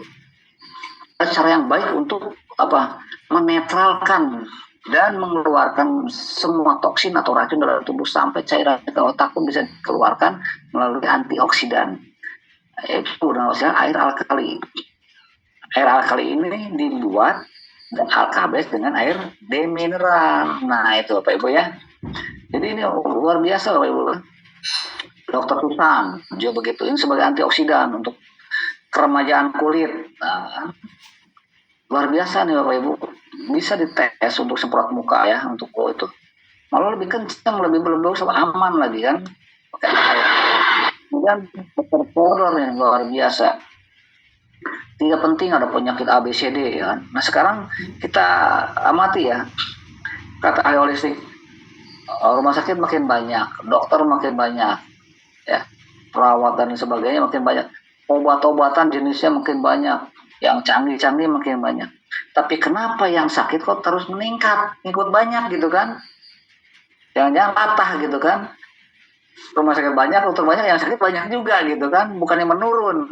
cara yang baik untuk apa? Menetralkan dan mengeluarkan semua toksin atau racun dalam tubuh sampai cairan ke otak pun bisa dikeluarkan melalui antioksidan. Itu namanya air alkali. Air alkali ini dibuat dan alkabes dengan air demineral. Nah itu Bapak Ibu ya. Jadi ini luar biasa Bapak Ibu. Dokter Susan juga begitu, ini sebagai antioksidan untuk keremajaan kulit. Nah, luar biasa nih Bapak Ibu, bisa dites untuk semprot muka ya, untuk itu malah lebih kencang, lebih bagus, aman lagi kan pakai air. Kemudian dokter yang luar biasa, tidak penting ada penyakit ABCD ya. Nah sekarang kita amati ya, kata ahli holistik, rumah sakit makin banyak, dokter makin banyak ya, perawat dan sebagainya makin banyak, obat-obatan jenisnya makin banyak, yang canggih-canggih makin banyak. Tapi kenapa yang sakit kok terus meningkat, ikut banyak gitu kan? Jangan-jangan patah gitu kan? Rumah sakit banyak, dokter banyak, yang sakit banyak juga gitu kan? Bukannya menurun.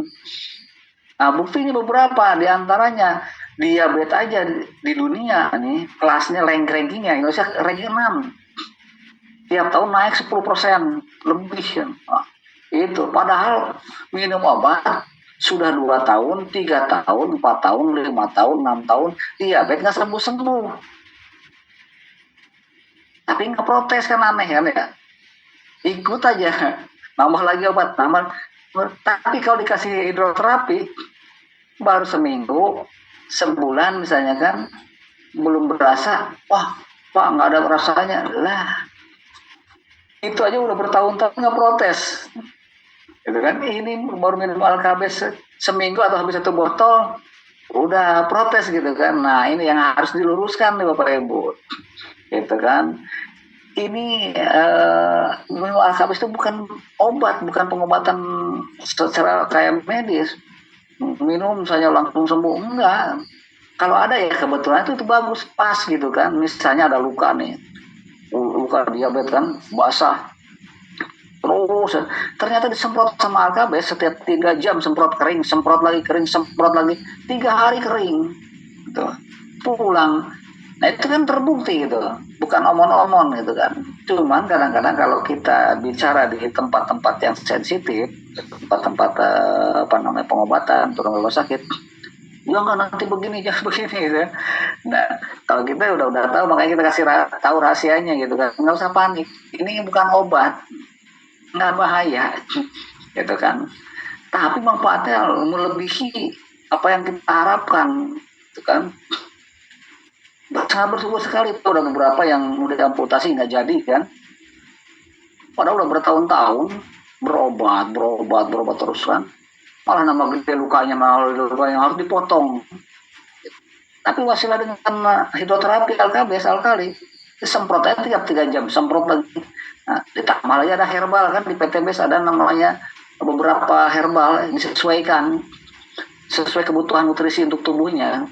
Nah, bukti ini beberapa diantaranya diabetes aja di dunia nih kelasnya rankingnya Indonesia ranking 6. Tiap tahun naik 10% lebih. Nah, itu padahal minum obat sudah 2 tahun, 3 tahun, 4 tahun, 5 tahun, 6 tahun, diabetes nggak sembuh-sembuh. Tapi nggak protes kan, aneh kan ya. Ikut aja, nambah lagi obat, nambah. Tapi kalau dikasih hidroterapi, baru seminggu, sebulan misalnya kan, belum berasa, wah Pak nggak ada rasanya. Lah, itu aja udah bertahun-tahun nggak protes. Gitu kan, ini baru minum alkabes seminggu atau habis 1 botol udah protes gitu kan. Nah ini yang harus diluruskan nih Bapak Ibu gitu kan. Ini minum alkabes itu bukan obat, bukan pengobatan secara kayak medis, minum misalnya langsung sembuh, enggak. Kalau ada ya kebetulan itu bagus, pas gitu kan. Misalnya ada luka nih, luka diabetes kan basah, terus ternyata disemprot sama alkabes setiap 3 jam, semprot kering, semprot lagi kering, semprot lagi 3 hari kering gitu, pulang. Nah itu kan terbukti gitu, bukan omon-omon gitu kan. Cuman kadang-kadang kalau kita bicara di tempat-tempat yang sensitif, tempat-tempat apa namanya pengobatan, turun rumah sakit, jangan nanti begini, jangan begini gitu. Nah kalau kita udah tahu, makanya kita kasih tahu rahasianya gitu kan, nggak usah panik, ini bukan obat, nggak bahaya gitu kan, tapi manfaatnya melebihi apa yang kita harapkan gitu kan. sangat bersyukur sekali. Udah beberapa yang udah amputasi nggak jadi kan, padahal udah bertahun-tahun berobat terus kan, malah nama gede lukanya, malah lukanya harus dipotong. Tapi wasilah dengan hidroterapi alkali disemprot aja tiap 3 jam, semprot lagi. Nah, ditambah lagi ada herbal kan, di PTBS ada namanya beberapa herbal yang disesuaikan sesuai kebutuhan nutrisi untuk tubuhnya.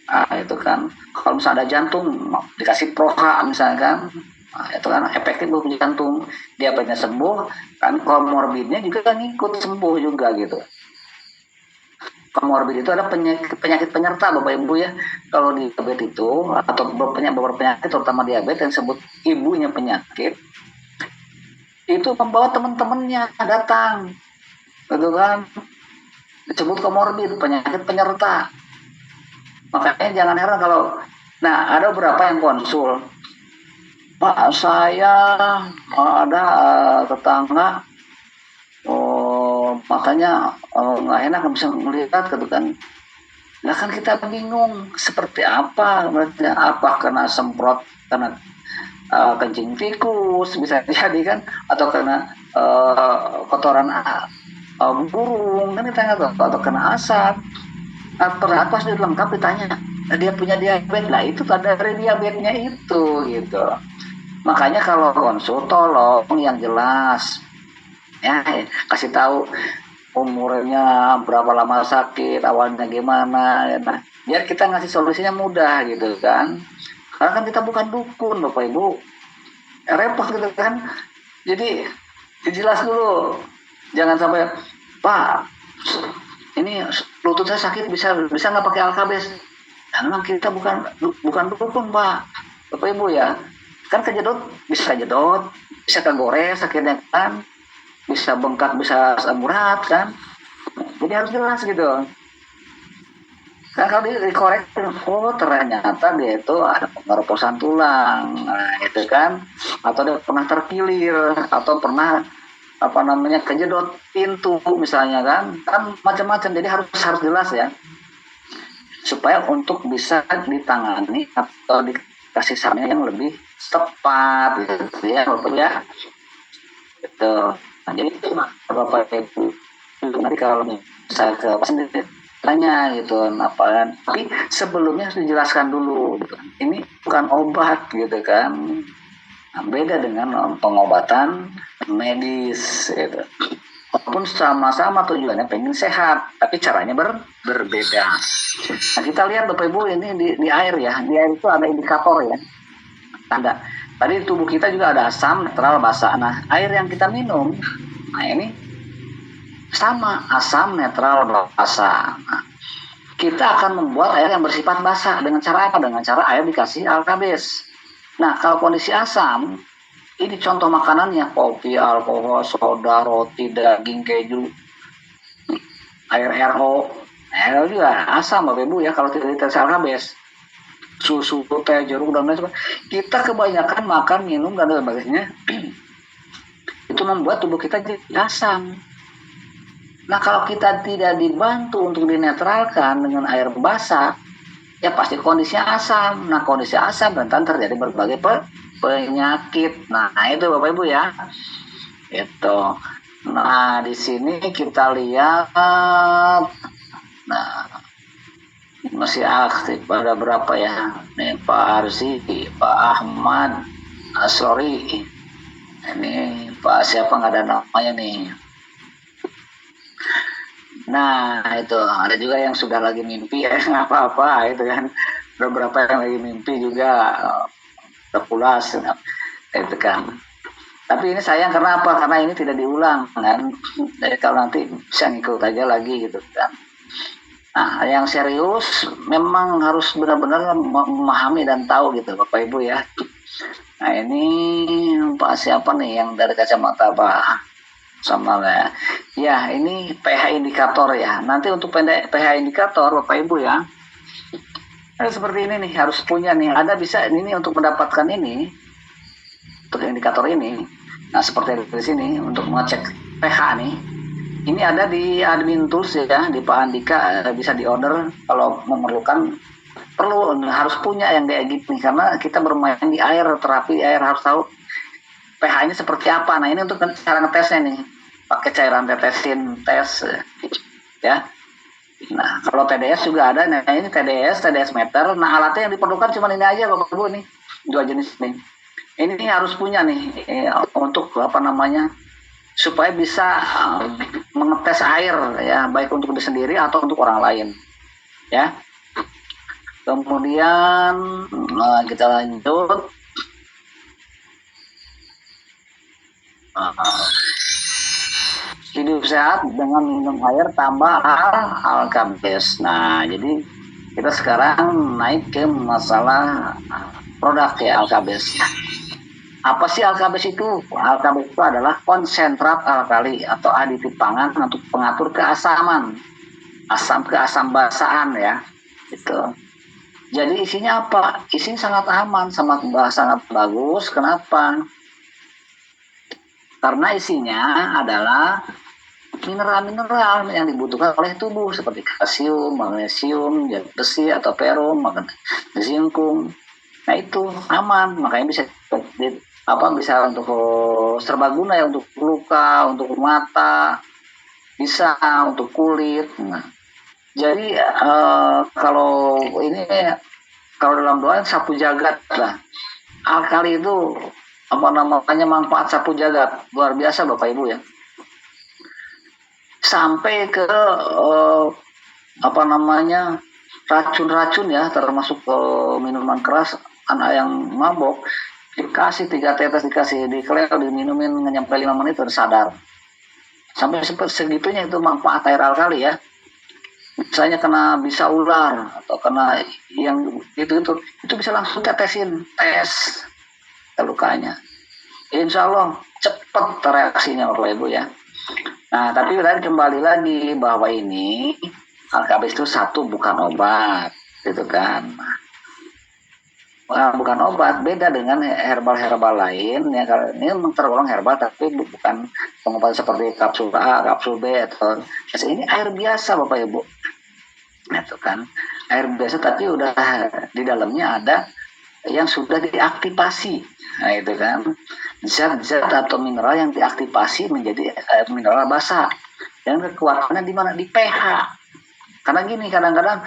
Nah, itu kan kalau misalnya ada jantung dikasih proha misalkan, nah, itu kan efektif untuk jantung. Diabetesnya sembuh kan, komorbidnya juga kan ikut sembuh juga gitu. Komorbid itu ada penyakit penyerta Bapak Ibu ya. Kalau di diabetes itu atau beberapa penyakit terutama diabetes yang disebut ibunya penyakit itu membawa teman-temannya datang, gitu kan, disebut komorbid, penyakit penyerta. Makanya jangan heran kalau, nah ada beberapa yang konsul, Pak saya ada tetangga, makanya nggak enak bisa melihat gitu kan. Nah kan kita bingung seperti apa, berarti apa kena semprot, karena kencing tikus bisa jadi kan, atau kena kotoran burung kan, kita nggak tahu, atau kena asap. Apa sudah lengkap ditanya, dia punya diabetes, lah itu tanda dari diabetesnya itu gitu. Makanya kalau konsul tolong yang jelas ya, kasih tahu umurnya berapa lama sakit, awalnya gimana ya, nah, biar kita ngasih solusinya mudah gitu kan, karena kan kita bukan dukun Bapak Ibu, repot gitu kan. Jadi dijelas dulu, jangan sampai Pak ini lutut saya sakit, bisa nggak pakai alkabes. Nah, memang kita bukan dukun Pak, Bapak Ibu ya, kan kejedot bisa jedot, bisa kegores sakitnya kan, bisa bengkak, bisa asam urat kan. Jadi harus jelas gitu kan. Kalau dikorek, oh ternyata dia itu ada pengeroposan tulang, nah itu kan, atau dia pernah terkilir, atau pernah apa namanya kejedot pintu misalnya kan macam-macam. Jadi harus jelas ya, supaya untuk bisa ditangani atau dikasih saran yang lebih tepat gitu ya Bapak ya. Gitu. Nah, jadi Bapak Ibu nanti kalau saya ke pasien tanya gitu apa, tapi sebelumnya harus dijelaskan dulu gitu. Ini bukan obat gitu kan. Nah, beda dengan pengobatan medis gitu. Walaupun sama-sama tujuannya pengen sehat, tapi caranya berbeda. Nah, kita lihat Bapak Ibu ini di air ya. Di air itu ada indikator ya. Tanda. Tadi di tubuh kita juga ada asam, netral, basa. Nah, air yang kita minum, nah ini sama asam, netral, basa. Nah, kita akan membuat air yang bersifat basa dengan cara apa? Dengan cara air dikasih alkabes. Nah, kalau kondisi asam, ini contoh makanannya, kopi, alkohol, soda, roti, daging, keju, air RO. Air juga asam Bapak Ibu ya, kalau tidak dikasih alkabes. Susu, teh, jeruk, dan lain sebagainya. Kita kebanyakan makan, minum, dan sebagainya. Itu membuat tubuh kita jadi asam. Nah, kalau kita tidak dibantu untuk dinetralkan dengan air basah, ya pasti kondisinya asam. Nah, kondisi asam rentan terjadi berbagai penyakit. Nah, itu Bapak Ibu ya. Itu. Nah, di sini kita lihat, nah, masih aktif ada berapa ya? Nih Pak Arsi, Pak Ahmad, sorry, ini Pak siapa nggak ada namanya nih. Nah itu ada juga yang sudah lagi mimpi ya, nggak apa-apa itu kan. Beberapa yang lagi mimpi juga terpulas itu kan. Tapi ini sayang karena apa? Karena ini tidak diulang kan. Jadi kalau nanti bisa ngikut aja lagi gitu kan. Nah, yang serius memang harus benar-benar memahami dan tahu gitu Bapak Ibu ya. Nah, ini Pak siapa nih yang dari kacamata Pak sama ya. Ya, ini pH indikator ya. Nanti untuk pH indikator Bapak Ibu ya. Seperti ini nih, harus punya nih. Ada bisa ini untuk mendapatkan ini. Untuk indikator ini. Nah, seperti di sini untuk mengecek pH nih. Ini ada di admin tools ya, di Pak Andika, bisa di order kalau memerlukan perlu harus punya yang kayak gini karena kita bermain di air, terapi air harus tahu pH-nya seperti apa. Nah ini untuk cara ngetesnya nih, pakai cairan tetesin tes ya. Nah kalau TDS juga ada. Nah ini TDS meter. Nah alatnya yang diperlukan cuma ini aja Bapak Ibu nih, 2 jenis nih. Ini harus punya nih untuk apa namanya, supaya bisa mengetes air ya, baik untuk diri sendiri atau untuk orang lain ya. Kemudian kita lanjut. Hidup sehat dengan minum air tambah alkabes. Nah, jadi kita sekarang naik ke masalah produk ya alkabes. Apa sih alkabes itu? Alkabes itu adalah konsentrat alkali atau aditif pangan untuk pengatur keasaman, keasam basaan ya. Itu. Jadi isinya apa? Isinya sangat aman, sangat bagus. Kenapa? Karena isinya adalah mineral-mineral yang dibutuhkan oleh tubuh seperti kalsium, magnesium, besi atau perum, zinkum. Nah itu aman, makanya bisa untuk serbaguna ya, untuk luka, untuk mata, bisa untuk kulit. Nah, jadi kalau dalam doa sapu jagat lah, alkali itu manfaat sapu jagat luar biasa Bapak Ibu ya. Sampai ke racun-racun ya, termasuk minuman keras. Anak yang mabok dikasih 3 tetes, dikasih dikelel, diminumin nyampe 5 menit udah sadar. Sampai segitunya itu manfaat air alkali ya. Misalnya kena bisa ular atau kena yang itu bisa langsung tetesin, tes lukanya. Insya Allah cepat reaksinya Bapak Ibu ya. Nah tapi kembali lagi bahwa ini alkabes itu satu bukan obat, gitu kan. Bukan obat, beda dengan herbal lain ya. Kalau ini memang tergolong herbal tapi bukan pengobatan seperti kapsul A, kapsul B atau ini air biasa Bapak Ibu. Itu kan air biasa tapi udah di dalamnya ada yang sudah diaktifasi. Nah itu kan zat-zat atau mineral yang diaktifasi menjadi mineral basah. Yang kekuatannya di mana? Di pH. Karena gini kadang-kadang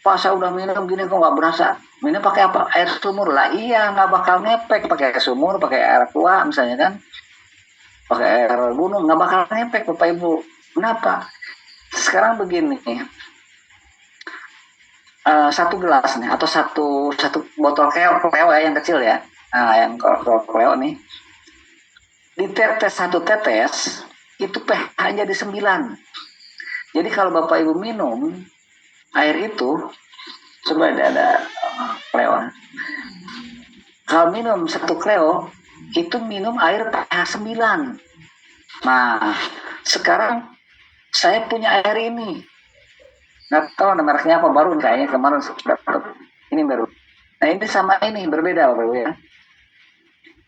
Pak saya udah minum gini kok nggak berasa. Minum pakai apa? Air sumur lah. Iya nggak bakal ngepek pakai air sumur, pakai air aqua misalnya kan. Pakai air gunung nggak bakal ngepek Bapak Ibu. Kenapa? Sekarang begini. Satu gelas nih atau satu botol kleo ya yang kecil ya. Nah yang kleo nih. Ditetes 1 tetes itu pH-nya di 9. Jadi kalau Bapak Ibu minum air itu, coba ada kleo. Kalau minum 1 kleo, itu minum air pH 9. Nah, sekarang saya punya air ini. Nggak tahu mereknya apa, baru kayaknya kemarin ini baru. Nah ini sama ini berbeda Bapak Ibu ya.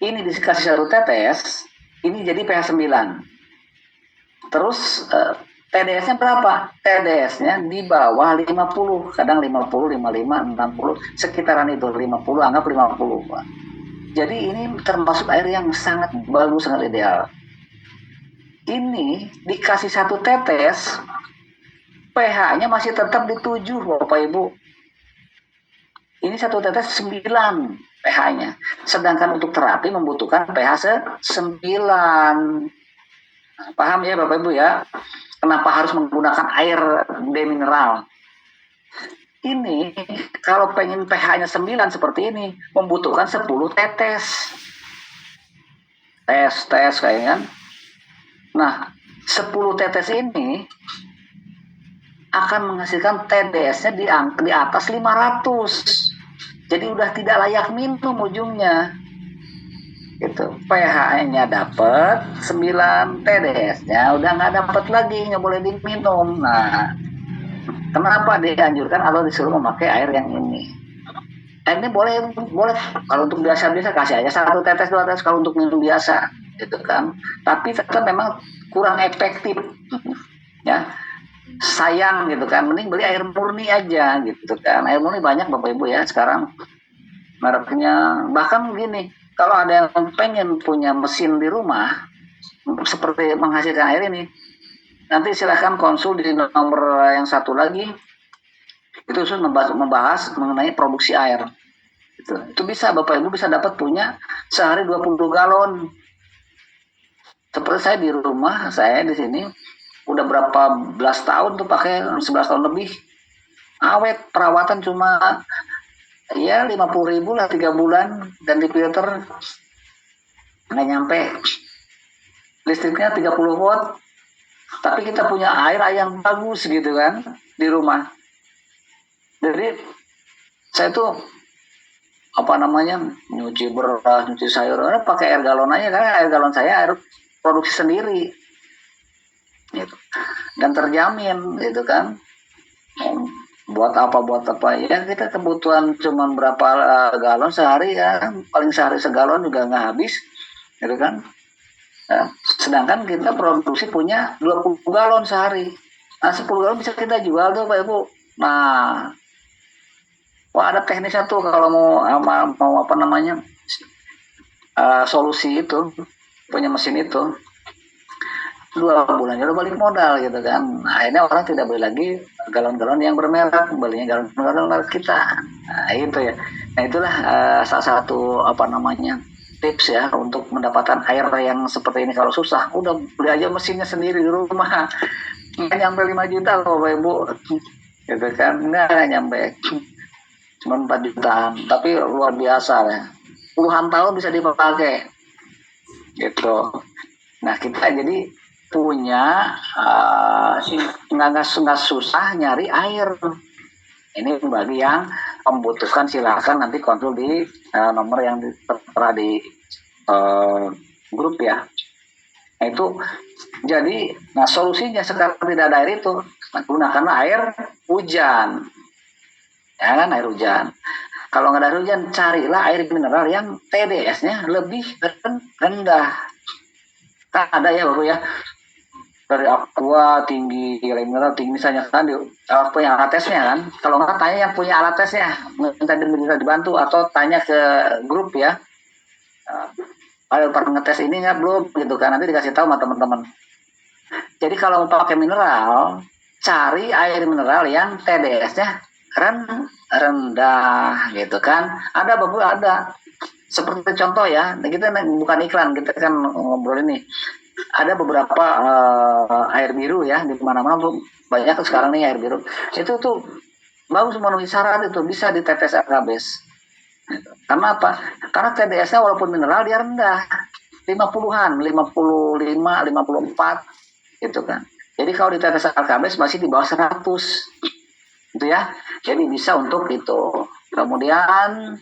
Ini dikasih 1 tetes, ini jadi pH 9. Terus TDS-nya berapa? TDS-nya di bawah 50, kadang 50, 55, 60, sekitaran itu 50, anggap 50. Jadi ini termasuk air yang sangat bagus, sangat ideal. Ini dikasih 1 tetes, pH-nya masih tetap di 7 Bapak Ibu. Ini 1 tetes 9 pH-nya. Sedangkan untuk terapi membutuhkan pH 9. Paham ya Bapak Ibu ya? Kenapa harus menggunakan air demineral? Ini kalau pengen pH-nya 9 seperti ini membutuhkan 10 tetes. Tes kayaknya. Nah, 10 tetes ini akan menghasilkan TDS-nya di atas 500. Jadi udah tidak layak minum ujungnya. Gitu. pH-nya dapat 9, TDS-nya udah nggak dapat lagi, nggak boleh diminum. Nah, kenapa dianjurkan atau disuruh memakai air yang ini? Ini boleh kalau untuk biasa kasih aja 1 tetes 2 tetes kalau untuk minum biasa, gitu kan. Tapi tetap memang kurang efektif, ya. sayang gitu kan, mending beli air murni aja gitu kan. Air murni banyak Bapak Ibu ya sekarang mereknya. Bahkan begini, kalau ada yang pengen punya mesin di rumah seperti menghasilkan air ini, nanti silahkan konsul di nomor yang satu lagi, itu khusus membahas mengenai produksi air. Itu bisa Bapak Ibu bisa dapat punya sehari 20 galon. Seperti saya di rumah, saya di sini udah berapa belas tahun tuh pakai, 11 tahun lebih. Awet, perawatan cuma ya 50.000 lah 3 bulan, dan di filter nggak nyampe, listriknya 30 watt, tapi kita punya air yang bagus gitu kan di rumah. Jadi saya tuh apa namanya, nyuci beras, nyuci sayur, pakai air galon aja, karena air galon saya air produksi sendiri gitu. Dan terjamin gitu kan. Buat apa ya, kita kebutuhan cuman berapa galon sehari ya, paling sehari segalon juga nggak habis gitu kan. Sedangkan kita produksi punya 20 galon sehari. Nah 10 galon bisa kita jual tuh Pak Ibu. Nah, wah ada teknisnya tuh kalau mau apa namanya, solusi itu, punya mesin itu 2 bulan udah balik modal gitu kan. Nah, akhirnya orang tidak beli lagi galon-galon yang bermerek, belinya galon-galon merek kita. Nah itu ya. Nah itulah salah satu apa namanya, tips ya untuk mendapatkan air yang seperti ini. Kalau susah, udah beli aja mesinnya sendiri di rumah. Nggak nyampe 5 juta loh Bapak Ibu. Gitu kan, nggak nyampe. Cuma 4 jutaan. Tapi luar biasa ya. Puluhan tahun bisa dipakai. Gitu. Nah kita jadi punya nggak susah nyari air. Ini bagi yang membutuhkan, silakan nanti konsul di nomor yang tertera di grup ya. Nah, itu jadi, nah solusinya sekarang tidak ada air itu, gunakan air hujan, ya kan, air hujan. Kalau nggak ada air hujan, carilah air mineral yang TDS-nya lebih rendah. Kan ada ya Bapak ya, dari Aqua tinggi, mineral tinggi misalnya kan, di Aqua yang alat tesnya kan. Kalau nggak, tanya yang punya alat tesnya, minta dibantu, atau tanya ke grup ya, ada pernah ngetes ini nggak, belum gitu kan, nanti dikasih tahu sama teman-teman. Jadi kalau mau pakai mineral, cari air mineral yang TDS-nya rendah gitu kan. Ada Bapak, ada seperti contoh ya, kita bukan iklan, kita kan ngobrol ini. Ada beberapa air biru ya, di mana-mana tuh banyak sekarang nih air biru. Itu tuh bagus, memenuhi syarat, itu bisa ditetes Alkabes. Karena apa? Karena TDS-nya walaupun mineral dia rendah, 50-an, 55, 54 gitu kan. Jadi kalau ditetes Alkabes masih di bawah 100 gitu ya. Jadi bisa untuk itu. Kemudian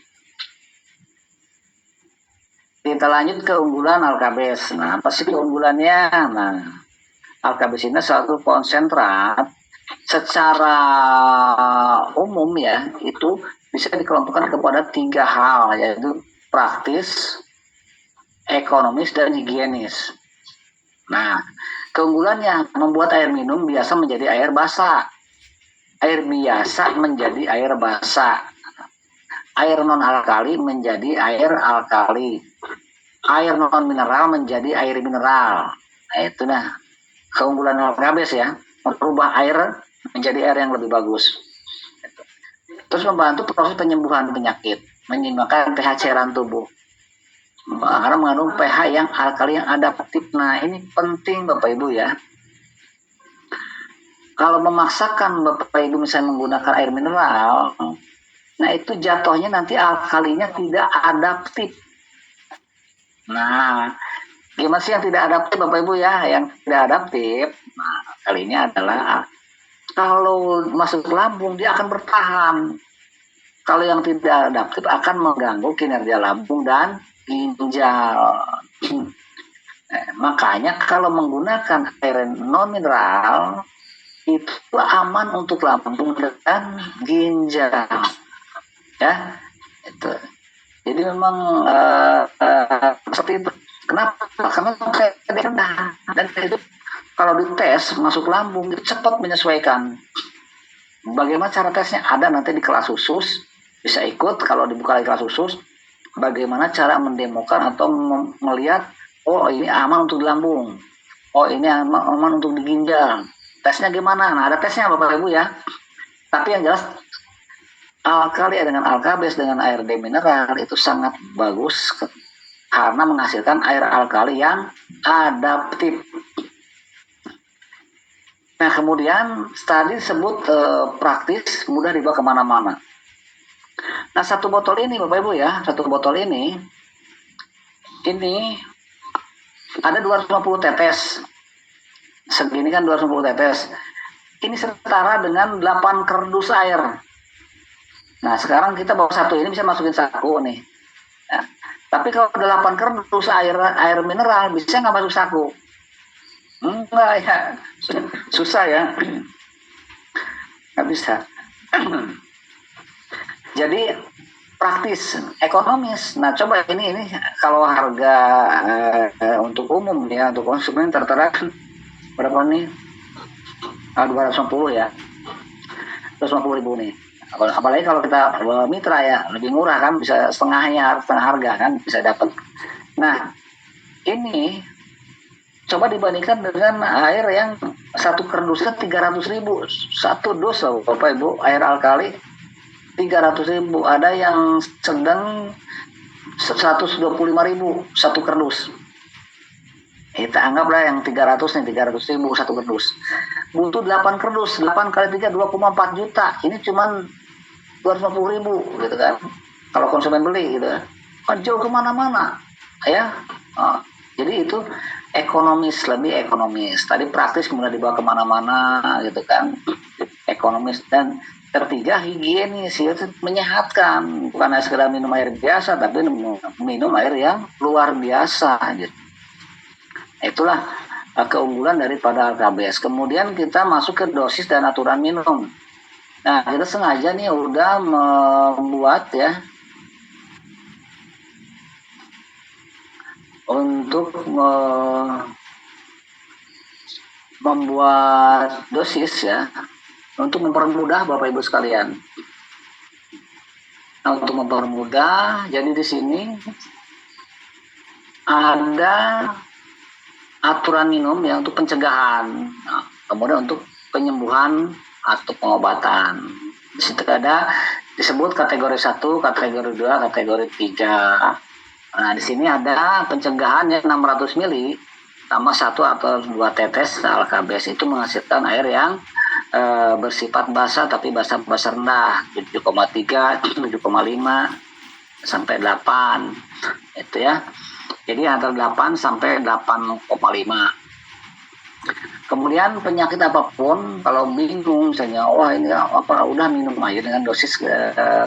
kita lanjut ke unggulan Alkabes. Nah, apa sih keunggulannya? Nah, Alkabes ini suatu konsentrat secara umum ya, itu bisa dikelompokkan kepada 3 hal, yaitu praktis, ekonomis, dan higienis. Nah, keunggulannya membuat air minum biasa menjadi air basa, air biasa menjadi air basa, air non alkali menjadi air alkali, air non mineral menjadi air mineral. Nah itu keunggulan Alkabes ya, merubah air menjadi air yang lebih bagus. Terus membantu proses penyembuhan penyakit, menyeimbangkan pH cairan tubuh, karena mengandung pH yang alkali yang adaptif. Nah ini penting Bapak Ibu ya. Kalau memaksakan Bapak Ibu misalnya menggunakan air mineral, nah itu jatuhnya nanti alkalinya tidak adaptif. Nah, gimana sih yang tidak adaptif Bapak Ibu ya? Yang tidak adaptif, nah kalinya adalah kalau masuk lambung dia akan bertahan. Kalau yang tidak adaptif akan mengganggu kinerja lambung dan ginjal. Makanya kalau menggunakan air non mineral itu aman untuk lambung dan ginjal. Ya, itu. Jadi memang seperti itu. Kenapa? Karena kayak rendah dan itu kalau dites masuk lambung itu cepat menyesuaikan. Bagaimana cara tesnya? Ada nanti di kelas khusus, bisa ikut kalau dibuka di kelas khusus. Bagaimana cara mendemokan atau melihat, oh ini aman untuk di lambung, oh ini aman untuk di ginjal. Tesnya gimana? Nah ada tesnya Bapak Ibu ya. Tapi yang jelas alkali dengan alkabes dengan air demineral itu sangat bagus karena menghasilkan air alkali yang adaptif. Nah kemudian tadi disebut praktis, mudah dibawa kemana-mana. Nah satu botol ini Bapak Ibu ya, satu botol ini ada 250 tetes. Segini kan 250 tetes. Ini setara dengan 8 kardus air. Nah sekarang kita bawa satu ini bisa masukin saku nih. Nah, tapi kalau 8 kardus air mineral bisa nggak masuk saku? Enggak ya, susah ya, nggak bisa. Jadi praktis, ekonomis. Nah coba ini kalau harga untuk umum ya, untuk konsumen tertera berapa nih? 250 ya, 250.000 nih. Apalagi kalau kita mitra ya lebih murah kan, bisa setengah harga kan bisa dapat. Nah ini coba dibandingkan dengan air yang satu kardusnya 300.000, satu dos loh Bapak Ibu, air alkali 300.000. Ada yang sedang 125.000 satu kardus. Kita anggaplah yang 300 nih, 300.000 satu kardus. Butuh 8 kardus, 8 kali 3 2,4 juta. Ini cuman 250.000 gitu kan. Kalau konsumen beli gitu kan. Jauh kemana-mana ya. Jadi itu ekonomis, lebih ekonomis. Tadi praktis kemudian dibawa kemana-mana gitu kan. Ekonomis. Dan ketiga higienis, menyehatkan. Bukan hanya sekedar minum air biasa, tapi minum air yang luar biasa gitu. Itulah keunggulan daripada alkabes. Kemudian kita masuk ke dosis dan aturan minum. Nah kita sengaja nih udah membuat ya untuk membuat dosis ya, untuk mempermudah Bapak Ibu sekalian. Nah, untuk mempermudah, jadi di sini ada aturan minum yang untuk pencegahan, nah, kemudian untuk penyembuhan atau pengobatan. Di situ ada disebut kategori 1, kategori 2, kategori 3. Nah, di sini ada pencegahannya 600 ml sama 1 atau 2 tetes alkabes itu menghasilkan air yang bersifat basah tapi basah rendah 7,3, 7,5 sampai 8 itu ya. Jadi antara 8 sampai 8,5. Kemudian penyakit apapun kalau bingung misalnya, wah ini apa udah minum aja dengan dosis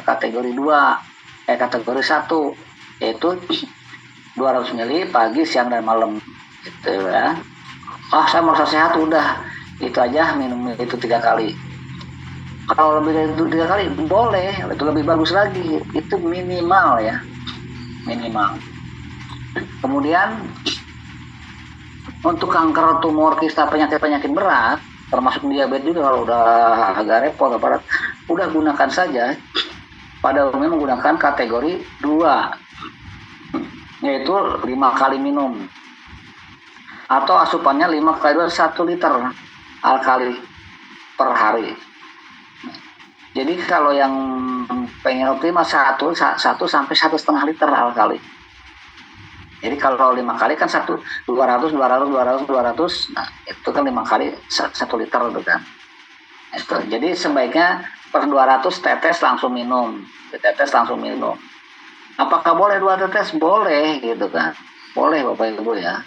kategori 2, kategori 1 yaitu 200 ml pagi, siang dan malam gitu ya. Saya merasa sehat udah itu aja minum itu 3 kali. Kalau lebih dari itu 3 kali boleh, itu lebih bagus lagi, itu minimal ya, minimal. Kemudian untuk kanker, tumor, kista, penyakit berat termasuk diabetes juga kalau udah agak repot udah gunakan saja pada umumnya menggunakan kategori 2 yaitu 5 kali minum atau asupannya 5 kali 2 1 liter alkali per hari. Jadi kalau yang pengen optimal 1 sampai 1,5 liter alkali. Jadi kalau 5 kali kan 200. Nah itu kan 5 kali 1 liter itu kan. Itu. Jadi sebaiknya per 200 tetes langsung minum. Apakah boleh 2 tetes? Boleh gitu kan. Boleh Bapak Ibu ya.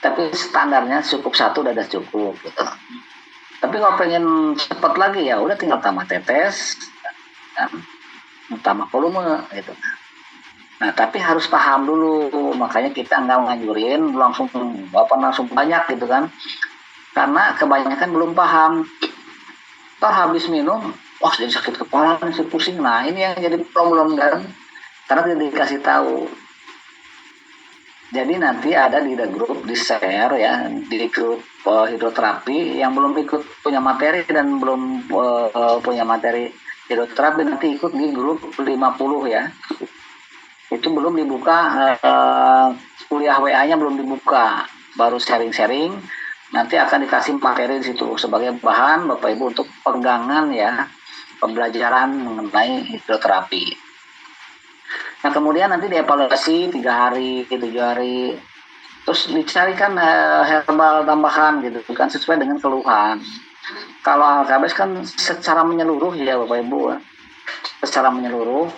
Tapi standarnya cukup 1 udah cukup gitu. Tapi kalau pengen cepat lagi ya udah tinggal tambah tetes, kan? Tambah volume gitu. Nah tapi harus paham dulu, makanya kita nggak nganjurin langsung banyak gitu kan, karena kebanyakan belum paham. Habis minum, jadi sakit kepala, pusing. Nah ini yang jadi problem kan, karena tidak dikasih tahu. Jadi nanti ada di grup di share ya di grup hidroterapi yang belum ikut punya materi dan belum punya materi hidroterapi nanti ikut di grup 50 ya. Itu belum dibuka kuliah WA-nya belum dibuka, baru sharing-sharing. Nanti akan dikasih materi di situ sebagai bahan Bapak Ibu untuk pegangan ya pembelajaran mengenai hidroterapi. Nah kemudian nanti dievaluasi 3 hari, 7 hari, terus dicarikan herbal tambahan gitu kan sesuai dengan keluhan. Kalau AKBS kan secara menyeluruh ya Bapak Ibu, secara menyeluruh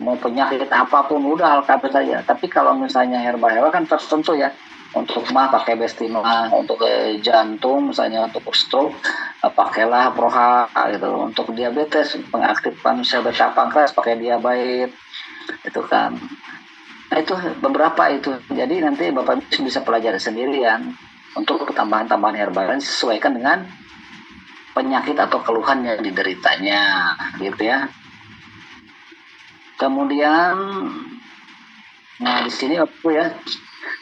mau penyakit apapun udah AKBS saja. Tapi kalau misalnya herbal kan tertentu ya, untuk mah pakai Bestima, untuk jantung misalnya untuk stroke pakailah Proha gitu, untuk diabetes pengaktifan sel beta pankreas pakai diabait itu kan. Nah itu beberapa itu. Jadi nanti Bapak bisa pelajari sendirian untuk tambahan-tambahan herbal yang disesuaikan dengan penyakit atau keluhan yang dideritanya gitu ya. Kemudian nah di sini aku ya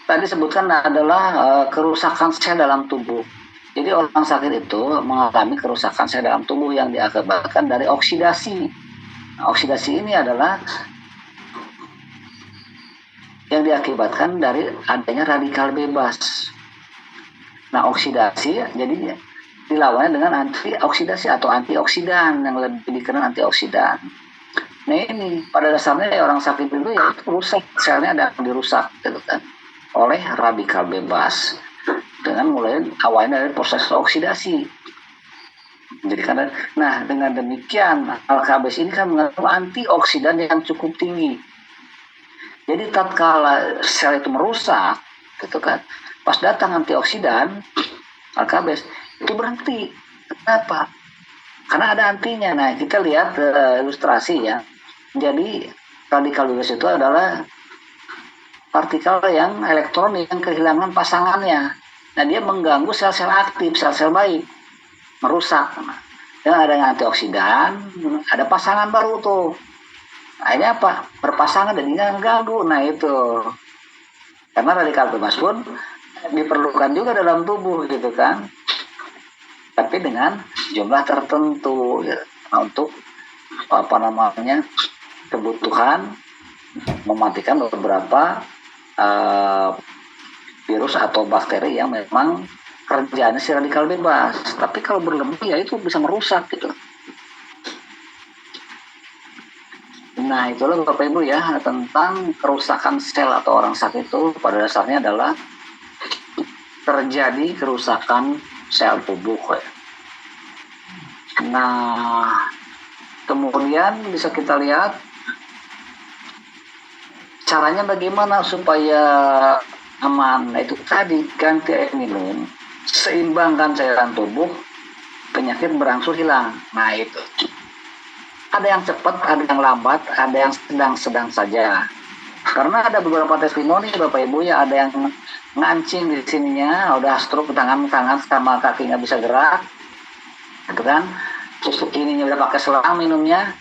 tadi sebutkan adalah kerusakan sel dalam tubuh. Jadi orang sakit itu mengalami kerusakan sel dalam tubuh yang diakibatkan dari oksidasi. Nah, oksidasi ini adalah yang diakibatkan dari adanya radikal bebas. Nah, oksidasi jadi dilawannya dengan antioksidasi atau antioksidan yang lebih dikenal antioksidan. Nah ini pada dasarnya orang sakit itu ya itu rusak, selnya ada yang dirusak gitu kan oleh radikal bebas dengan mulai awalnya dari proses oksidasi. Jadi karena nah dengan demikian AKBS ini kan mengandung antioksidan yang cukup tinggi. Jadi tatkala sel itu merusak gitu kan, pas datang antioksidan AKBS itu berhenti. Kenapa? Karena ada antinya. Nah kita lihat ilustrasi ya. Jadi radikal bebas itu adalah partikel yang elektron yang kehilangan pasangannya. Nah dia mengganggu sel-sel aktif, sel-sel baik, merusak. Dan adanya antioksidan, ada pasangan baru tuh. Nah ini apa? Berpasangan dan ini mengganggu. Nah itu. Karena radikal bebas pun diperlukan juga dalam tubuh gitu kan. Tapi dengan jumlah tertentu ya, untuk apa namanya kebutuhan mematikan beberapa virus atau bakteri yang memang kerjaannya si radikal bebas. Tapi kalau berlebih ya itu bisa merusak gitu. Nah itulah Bapak Ibu ya tentang kerusakan sel atau orang sakit itu pada dasarnya adalah terjadi kerusakan sel tubuh ya. Nah kemudian bisa kita lihat caranya bagaimana supaya aman. Nah itu tadi ganti air minum, seimbangkan cairan tubuh, penyakit berangsur hilang. Nah itu ada yang cepat, ada yang lambat, ada yang sedang-sedang saja. Karena ada beberapa testimoni Bapak Ibu ya, ada yang ngancing di sininya, udah stroke tangan sama kaki nggak bisa gerak, gitu kan? Susuk ininya udah pakai selang minumnya.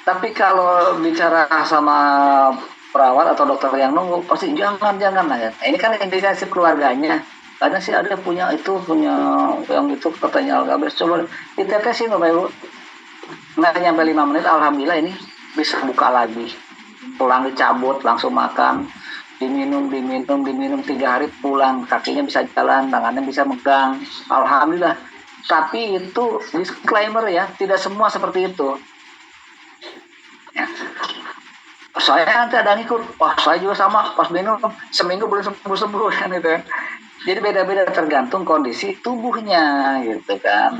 Tapi kalau bicara sama perawat atau dokter yang nunggu pasti jangan lah ya. Ini kan indikasi keluarganya. Kadang sih ada punya yang itu katanya AKBS, coba ditetesin Bapak Ibu. Nggak nyampe 5 menit alhamdulillah ini bisa buka lagi. Pulang dicabut langsung makan, diminum 3 hari pulang, kakinya bisa jalan, tangannya bisa megang. Alhamdulillah. Tapi itu disclaimer ya, tidak semua seperti itu. Ya. Saya nanti ada ngikut, wah saya juga sama, pas minum seminggu belum sembuh kan itu. Jadi beda-beda tergantung kondisi tubuhnya gitu kan.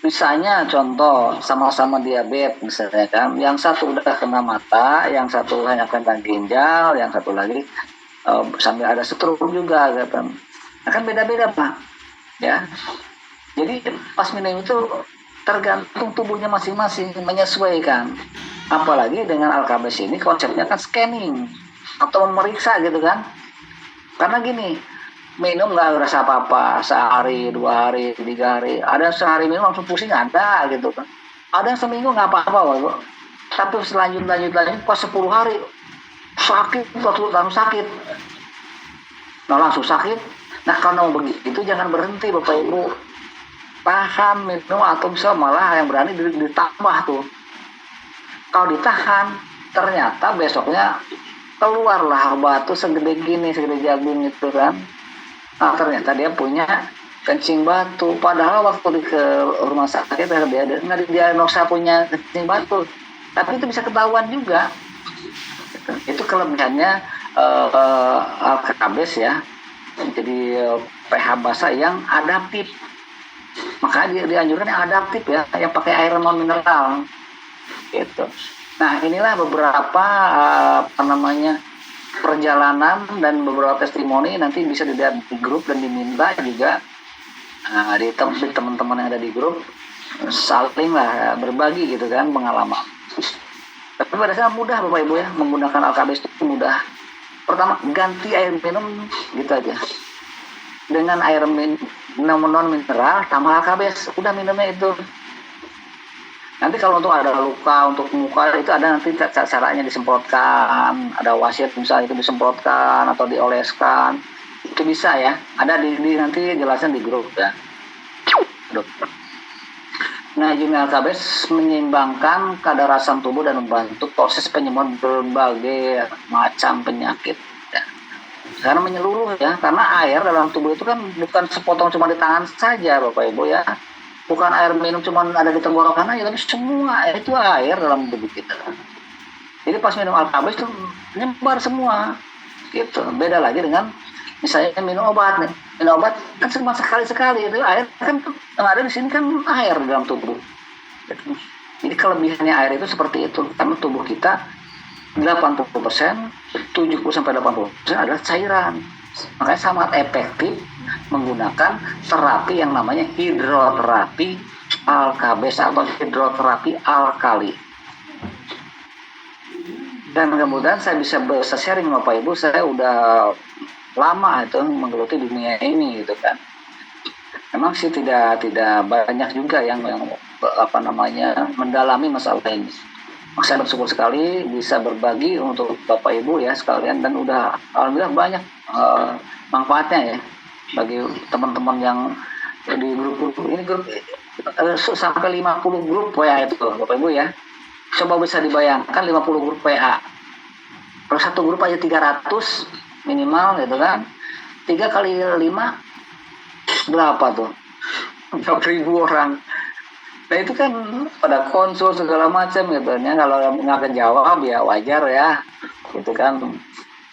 Misalnya contoh sama-sama diabetes misalnya kan, yang satu udah kena mata, yang satu hanya kena ginjal, yang satu lagi sambil ada stroke juga gitu. Nah, kan beda-beda Pak. Ya. Jadi pas minum itu tergantung tubuhnya masing-masing menyesuaikan. Apalagi dengan AKBS ini konsepnya kan scanning atau memeriksa gitu kan. Karena gini, minum nggak ngerasa apa-apa sehari, 2 hari, 3 hari. Ada sehari minum langsung pusing ada gitu kan. Ada yang seminggu nggak apa-apa, Bapak. Tapi lanjut pas 10 hari sakit, langsung sakit. Nah langsung sakit. Nah kalau begitu jangan berhenti Bapak Ibu, tahan minum atau bisa malah yang berani ditambah tuh. Kalau ditahan ternyata besoknya keluarlah batu segede gini, segede jagung itu kan. Nah ternyata dia punya kencing batu, padahal waktu ke rumah sakit dia nggak didiagnosa punya kencing batu, tapi itu bisa ketahuan juga. Itu kelebihannya alkabes ya, jadi pH basa yang adaptif. Makanya dianjurkan yang adaptif ya, yang pakai air non mineral gitu. Nah inilah beberapa perjalanan dan beberapa testimoni, nanti bisa dilihat di grup dan diminta juga di teman-teman yang ada di grup saling lah berbagi gitu kan pengalaman. Tapi pada saat mudah Bapak Ibu ya, menggunakan alkabes itu mudah. Pertama ganti air minum gitu aja dengan air non mineral tambah alkabes, udah minumnya itu. Nanti kalau untuk ada luka, untuk muka itu ada nanti caranya disemprotkan, ada wasit misalnya itu disemprotkan atau dioleskan, itu bisa ya. Ada di nanti jelasin di grup ya. Dokter. Nah, Jumi alkabes menyeimbangkan kadar asam tubuh dan membantu proses penyembuhan berbagai macam penyakit. Ya. Karena menyeluruh ya, karena air dalam tubuh itu kan bukan sepotong cuma di tangan saja Bapak Ibu ya. Bukan air minum cuma ada di tenggorokan aja, tapi semua itu air dalam tubuh kita. Jadi pas minum alkabes itu nyebar semua gitu. Beda lagi dengan misalnya minum obat nih, minum obat kan cuma sekali-sekali, itu air kan yang ada di sini kan air dalam tubuh gitu. Jadi kelebihannya air itu seperti itu, karena tubuh kita 80%, 70-80% adalah cairan. Makanya sangat efektif menggunakan terapi yang namanya hidroterapi alkabes atau hidroterapi alkali. Dan kemudian saya bisa sharing Bapak Ibu, saya udah lama itu menggeluti dunia ini gitu kan. Memang sih tidak banyak juga yang mendalami masalah ini. Saya bersyukur sekali bisa berbagi untuk Bapak Ibu ya sekalian, dan udah alhamdulillah banyak manfaatnya ya bagi teman-teman yang di grup ini, grup sampai 50 grup WA itu Bapak Ibu ya. Coba bisa dibayangkan 50 grup WA. Kalau satu grup aja 300 minimal gitu kan. 3 kali 5 berapa tuh? 1.000 orang. Nah itu kan pada konsul segala macam gitu ya. Kalau nggak kejawab ya wajar ya, gitu kan.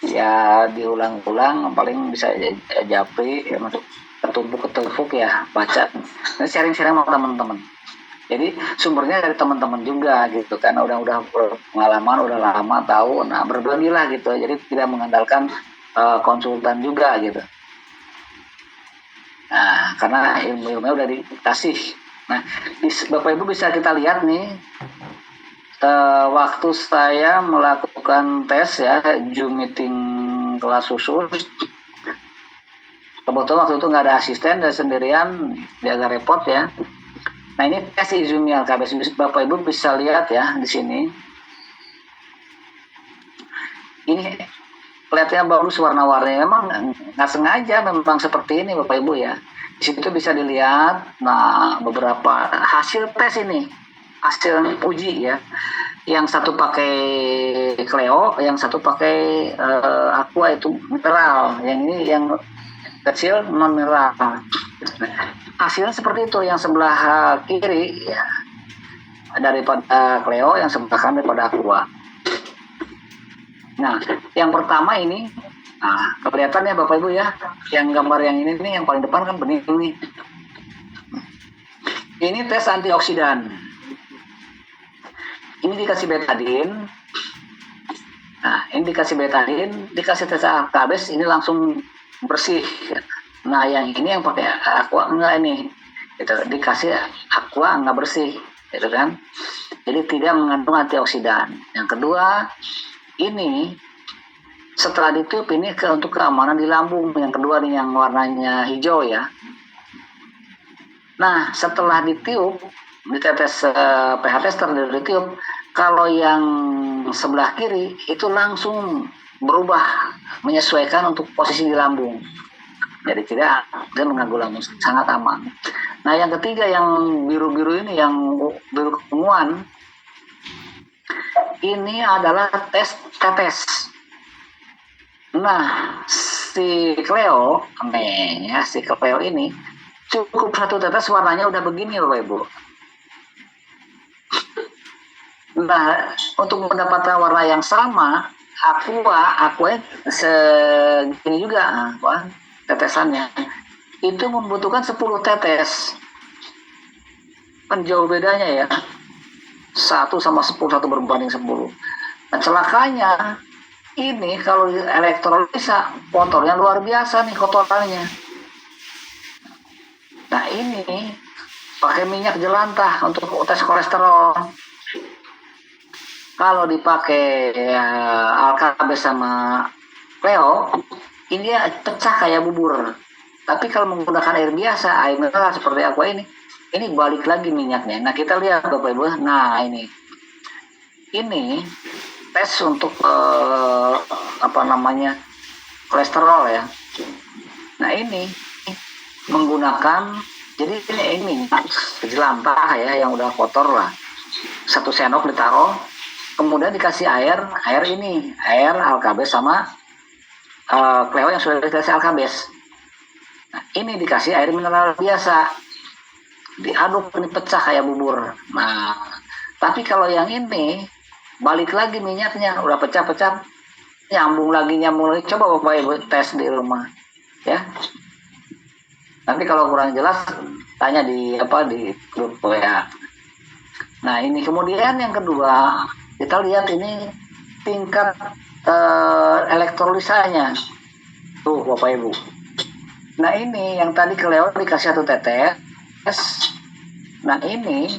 Ya diulang-ulang, paling bisa japri ya, masuk ketumpuk ya baca. Nah, sharing-sharing sama teman-teman. Jadi sumbernya dari teman-teman juga gitu kan. Udah pengalaman, udah lama tahu. Nah berbagilah gitu. Jadi tidak mengandalkan konsultan juga gitu. Nah karena ilmu-ilmunya udah dikasih. Nah, Bapak Ibu bisa kita lihat nih, waktu saya melakukan tes ya, Zoom meeting kelas khusus, kebetulan waktu itu nggak ada asisten dan sendirian, dia agak repot ya. Nah ini tes Zoom alkabes, Bapak Ibu bisa lihat ya di sini. Ini kelihatannya bagus warna-warni, memang nggak sengaja memang seperti ini Bapak Ibu ya. Di situ bisa dilihat, nah beberapa hasil tes ini, hasil uji ya. Yang satu pakai Cleo, yang satu pakai Aqua itu mineral, yang ini yang kecil non mineral. Hasilnya seperti itu, yang sebelah kiri ya daripada Cleo, yang sebelah kanan daripada Aqua. Nah, yang pertama ini, nah kelihatan ya Bapak Ibu ya, yang gambar yang ini nih, yang paling depan kan bening nih. Ini tes antioksidan. Ini dikasih betadin. Nah, ini dikasih betadin, dikasih tes alkabes, ini langsung bersih. Nah, yang ini yang pakai Aqua enggak ini. Gitu, dikasih Aqua enggak bersih, gitu kan. Jadi tidak mengandung antioksidan. Yang kedua, ini setelah ditiup ini untuk keamanan di lambung. Yang kedua nih yang warnanya hijau ya. Nah setelah ditiup, ditetes pH tester ditiup, kalau yang sebelah kiri itu langsung berubah menyesuaikan untuk posisi di lambung. Jadi tidak dia mengganggu lambung, sangat aman. Nah yang ketiga yang biru-biru ini, yang biru keunguan, ini adalah tes tetes. Nah si Cleo ini cukup satu tetes warnanya udah begini Bapak Ibu. Nah untuk mendapatkan warna yang sama, aqua segini juga tetesannya itu membutuhkan 10 tetes. Kan jauh bedanya ya, 1 sama 10, 1 berbanding 10. Nah celakanya ini kalau elektrolisa kotornya luar biasa nih kotorannya. Nah ini pakai minyak jelantah untuk tes kolesterol. Kalau dipakai Alkabe sama Cleo, ini dia pecah kayak bubur. Tapi kalau menggunakan air biasa, air mineral seperti aqua ini balik lagi minyaknya. Nah kita lihat Bapak Ibu, nah ini tes untuk kolesterol ya. Nah ini menggunakan, jadi ini minyak jelantah ya yang udah kotor lah, 1 sendok ditaruh, kemudian dikasih air alkabes sama Cleo yang sudah dikasih alkabes. Nah, ini dikasih air mineral biasa, diaduk, ini pecah kayak bubur. Nah tapi kalau yang ini balik lagi minyaknya, udah pecah-pecah, nyambung lagi. Coba Bapak Ibu tes di rumah ya. Nanti kalau kurang jelas tanya di grup WA. Nah ini kemudian yang kedua, kita lihat ini tingkat elektrolisanya tuh Bapak Ibu. Nah ini yang tadi Cleo dikasih 1 tetes. Nah ini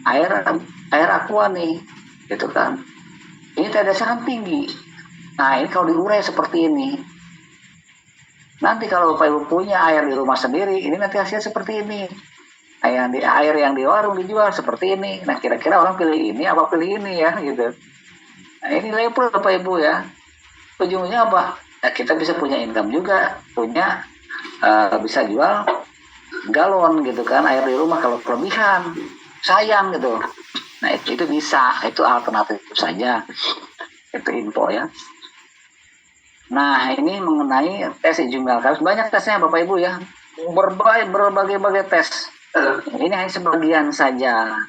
air aqua nih, gitu kan. Ini tetesnya kan tinggi. Nah ini kalau diurai seperti ini, nanti kalau Bapak Ibu punya air di rumah sendiri, ini nanti hasilnya seperti ini. Air yang di warung dijual seperti ini. Nah kira-kira orang pilih ini apa pilih ini ya gitu. Nah ini level Bapak Ibu ya. Ujungnya apa? Nah, kita bisa punya income juga, bisa jual galon gitu kan air di rumah kalau kelebihan, sayang gitu. Nah itu bisa, itu alternatif saja. Itu info ya. Nah ini mengenai tes jumlah kasus, banyak tesnya Bapak Ibu ya, berbagai tes. Ini hanya sebagian saja.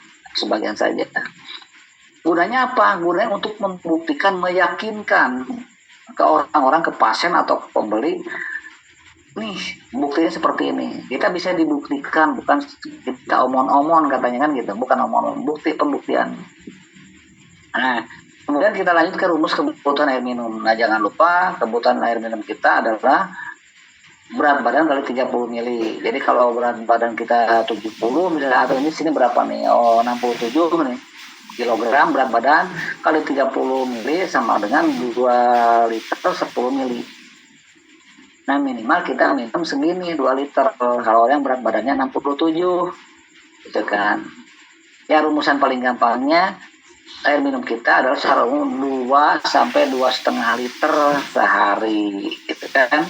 Gunanya apa? Gunanya untuk membuktikan, meyakinkan ke orang-orang, ke pasien atau ke pembeli, nih buktinya seperti ini. Kita bisa dibuktikan, bukan kita omong-omong katanya kan gitu, bukan omong-omong, pembuktian. Nah kemudian kita lanjut ke rumus kebutuhan air minum. Nah jangan lupa kebutuhan air minum kita adalah berat badan kali 30 mili. Jadi kalau berat badan kita 70 misalnya, atau ini sini berapa nih? 67 nih kilogram berat badan kali 30 mili sama dengan 2 liter 10 mili. Nah minimal kita minum segini 2 liter kalau yang berat badannya 67, gitu kan. Ya rumusan paling gampangnya, air minum kita adalah secara umum 2 sampai 2,5 liter sehari, gitu kan.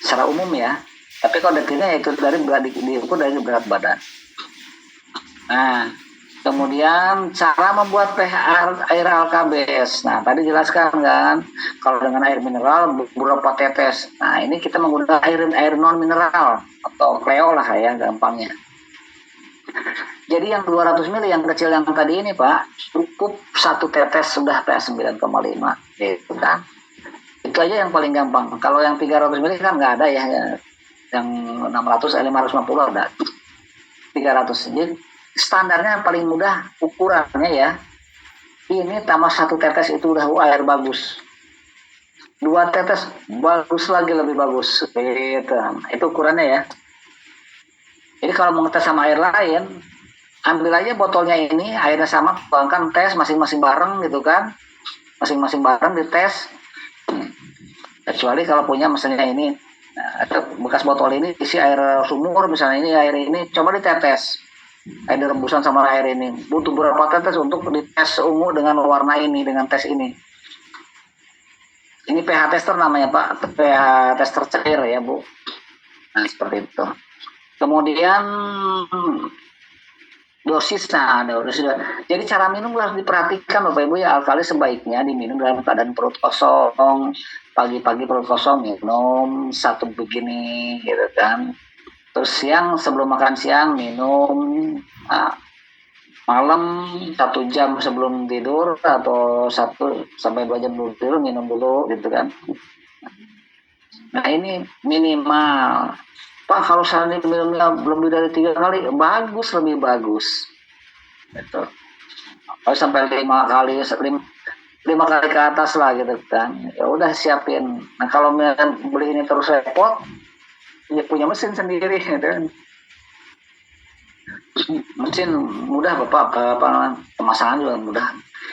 Secara umum ya. Tapi kalau detailnya itu diukur dari berat badan. Nah, kemudian cara membuat pH air alkabes. Nah, tadi jelaskan kan, kalau dengan air mineral beberapa tetes. Nah, ini kita menggunakan air non mineral atau Cleo lah ya gampangnya. Jadi yang 200 ml yang kecil yang tadi ini Pak, cukup 1 tetes sudah pH 9,5 gitu kan. Itu aja yang paling gampang. Kalau yang 300 ml kan nggak ada ya. Yang 550 ada 300. Jadi standarnya yang paling mudah ukurannya ya. Ini tambah 1 tetes itu udah air bagus. 2 tetes bagus lagi, lebih bagus. Gitu. Itu ukurannya ya. Jadi kalau mau ngetes sama air lain, ambil aja botolnya ini, airnya sama, bahkan tes masing-masing bareng gitu kan. Masing-masing bareng dites. Kecuali kalau punya misalnya ini, bekas botol ini isi air sumur misalnya, ini air ini coba ditetes. air rebusan sama air ini butuh berapa tetes untuk dites ungu dengan warna ini, dengan tes ini. Ini pH tester namanya Pak, pH tester cair ya Bu. Nah seperti itu. Kemudian dosisnya, dosis. Jadi cara minum harus diperhatikan Bapak Ibu ya. Alkali sebaiknya diminum dalam keadaan perut kosong. Pagi-pagi perut kosong minum satu begini gitu kan. Terus siang sebelum makan siang minum. Nah, malam 1 jam sebelum tidur atau 1 sampai 2 jam sebelum tidur minum dulu gitu kan. Nah ini minimal. Pak kalau saya minumnya lebih dari 3 kali bagus, lebih bagus. Gitu. Kalau sampai 5 kali, 5 kali ke atas lah gitu kan. Ya udah siapin. Nah kalau beli ini terus repot, ya punya mesin sendiri gitu kan. Mesin mudah Bapak, pemasangan juga mudah,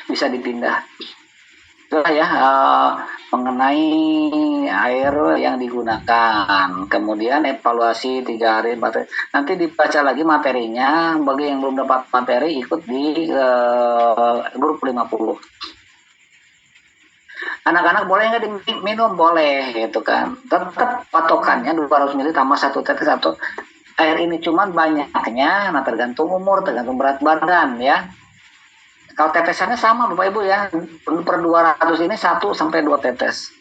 bisa dipindah. Itulah ya mengenai air yang digunakan. Kemudian evaluasi 3 hari, 4 hari. Nanti dibaca lagi materinya. Bagi yang belum dapat materi ikut di grup 50. Anak-anak boleh nggak diminum? Boleh gitu kan. Tetap patokannya 200 ml tambah 1 tetes atau air ini, cuman banyaknya nah tergantung umur, tergantung berat badan ya. Kalau tetesannya sama Bapak Ibu ya, per 200 ini 1 sampai 2 tetes.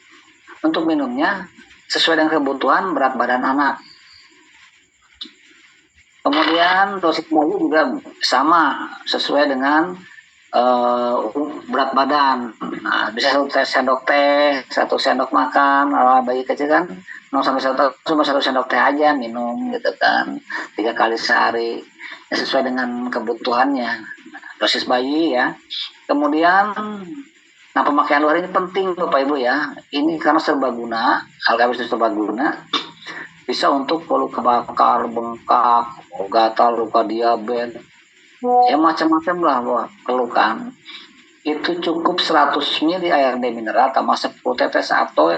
Untuk minumnya sesuai dengan kebutuhan berat badan anak. Kemudian dosis bayi juga sama sesuai dengan berat badan. Nah, bisa 1 sendok teh, 1 sendok makan. Kalau bayi kecil kan 0 sampai 1 cuma 1 sendok teh aja minum gitu kan. 3 kali sehari ya, sesuai dengan kebutuhannya. Dosis bayi ya. Kemudian nah pemakaian luar ini penting Bapak Ibu ya. Ini karena serbaguna, alkaloid serbaguna. Bisa untuk luka bakar, bengkak, gatal, luka diabetes, ya macam-macam lah kelukaan. Itu cukup 100 ml air mineral tambah 10 tetes atau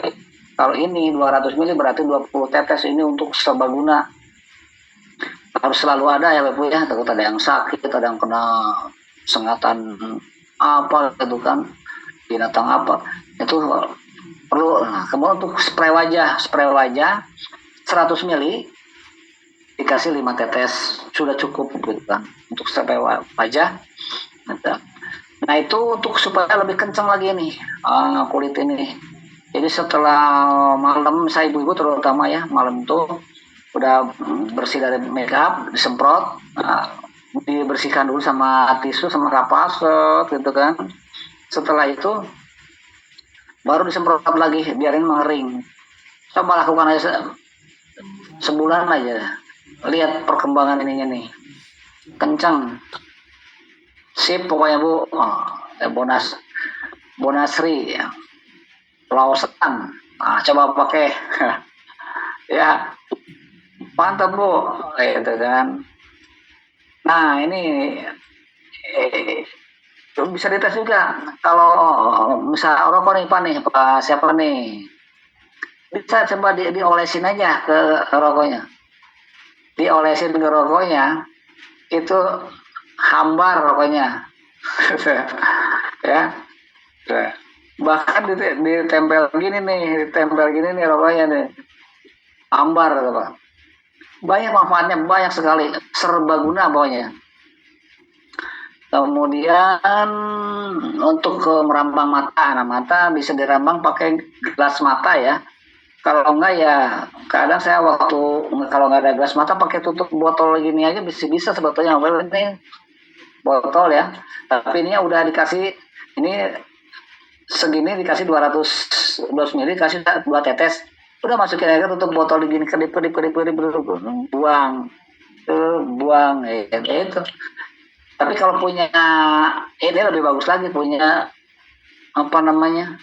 kalau ini 200 ml berarti 20 tetes. Ini untuk serbaguna. Harus selalu ada ya Bapak ya, takut ada yang sakit, ada yang kena sengatan apa gitu kan, binatang apa. Itu perlu. Nah, kemudian untuk spray wajah 100 ml dikasih 5 tetes sudah cukup gitu kan untuk spray wajah. Nah itu untuk supaya lebih kencang lagi nih kulit ini. Jadi setelah malam, saya ibu-ibu terutama ya, malam itu udah bersih dari makeup, disemprot, dibersihkan dulu sama tisu sama kapas gitu kan. Setelah itu baru disemprot lagi, biarin mengering. Coba lakukan aja sebulan aja, lihat perkembangan ininya nih, kencang, sip pokoknya Bu. Bonasri ya, Lausan. Nah, coba pakai ya, mantap Bu gitu kan. Nah ini bisa dites juga. Kalau misal rokok nih Pak nih, siapa nih, bisa coba diolesin aja ke rokoknya, diolesin ke rokoknya, itu hambar rokoknya. Ya, bahkan ditempel gini nih rokoknya nih, hambar gitu Pak. Banyak manfaatnya, banyak sekali, serbaguna pokoknya. Kemudian untuk merambang mata, nah mata bisa dirambang pakai gelas mata ya. Kalau enggak ya kadang saya kalau nggak ada gelas mata pakai tutup botol gini aja bisa sebetulnya. Ini botol ya, tapi ini udah dikasih, ini segini dikasih 200 ml, dikasih 2 tetes, udah masukin aja tutup botol gini, kedip buang buang itu. Tapi kalau punya ini lebih bagus lagi, punya apa namanya,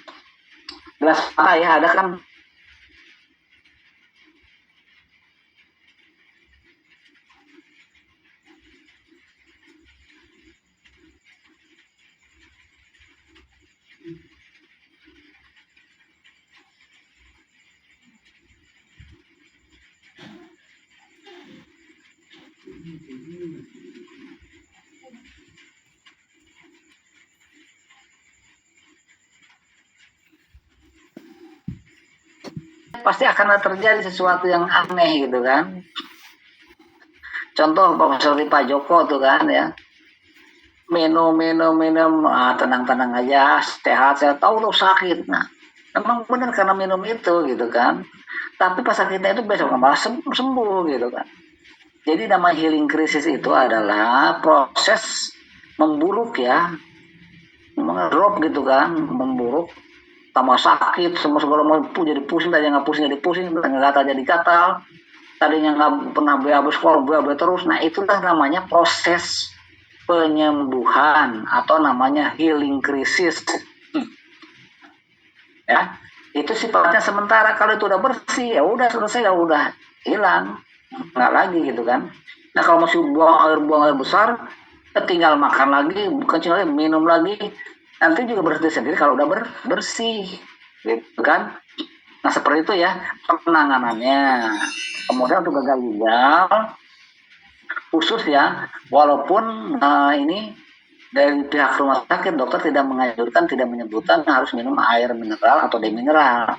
gelas mata ya, ada kan. pasti akan terjadi sesuatu yang aneh gitu kan. Contoh seperti Pak Joko tuh kan ya, minum, tenang-tenang aja, sehat, saya tahu tuh sakit. Nah, emang benar karena minum itu gitu kan. Tapi pas sakitnya itu besok malah sembuh gitu kan. Jadi nama healing krisis itu adalah proses memburuk ya, drop gitu kan, memburuk, tambah sakit, semua segala macam jadi pusing, tadi nggak pusing jadi pusing, tadinya gatal jadi gatal, tadinya nggak pernah BAB sekolah BAB terus. Nah itulah namanya proses penyembuhan atau namanya healing krisis. Ya, itu sifatnya sementara. Kalau itu udah bersih ya udah selesai, ya udah hilang, nggak lagi gitu kan. Nah kalau masih buang air besar, tinggal makan lagi, kencing lagi, minum lagi, nanti juga berhenti sendiri kalau udah bersih gitu kan. Nah seperti itu ya penanganannya. Kemudian untuk gagal ginjal khusus ya, walaupun ini dari pihak rumah sakit dokter tidak menganjurkan, tidak menyebutkan harus minum air mineral atau demineral.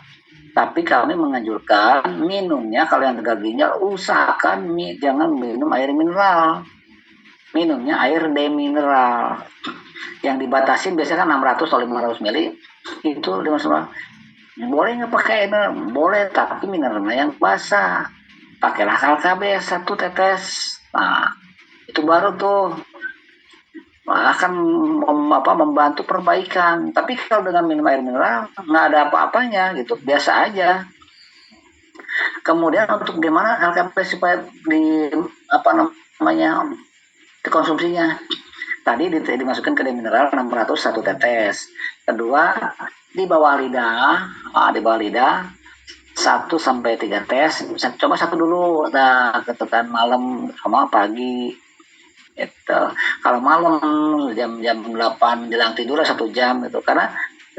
Tapi kami menganjurkan minumnya kalau yang gagal ginjal usahakan jangan minum air mineral. Minumnya air demineral. Yang dibatasi biasanya kan 600 atau 500 ml. Itu 500. Boleh nggak pakai air? Boleh, tapi mineralnya yang basah. Pakailah KLKB 1 tetes. Nah, itu baru tuh akan membantu perbaikan. Tapi kalau dengan minum air mineral nggak ada apa-apanya gitu, biasa aja. Kemudian untuk gimana LKP supaya dikonsumsinya, tadi dimasukkan ke mineral 600 1 tetes. Kedua di bawah lidah 1 sampai 3 tes. Coba 1 dulu, nah ketekan malam sama pagi. Itu kalau malam jam 8 jelang tidur 1 jam itu, karena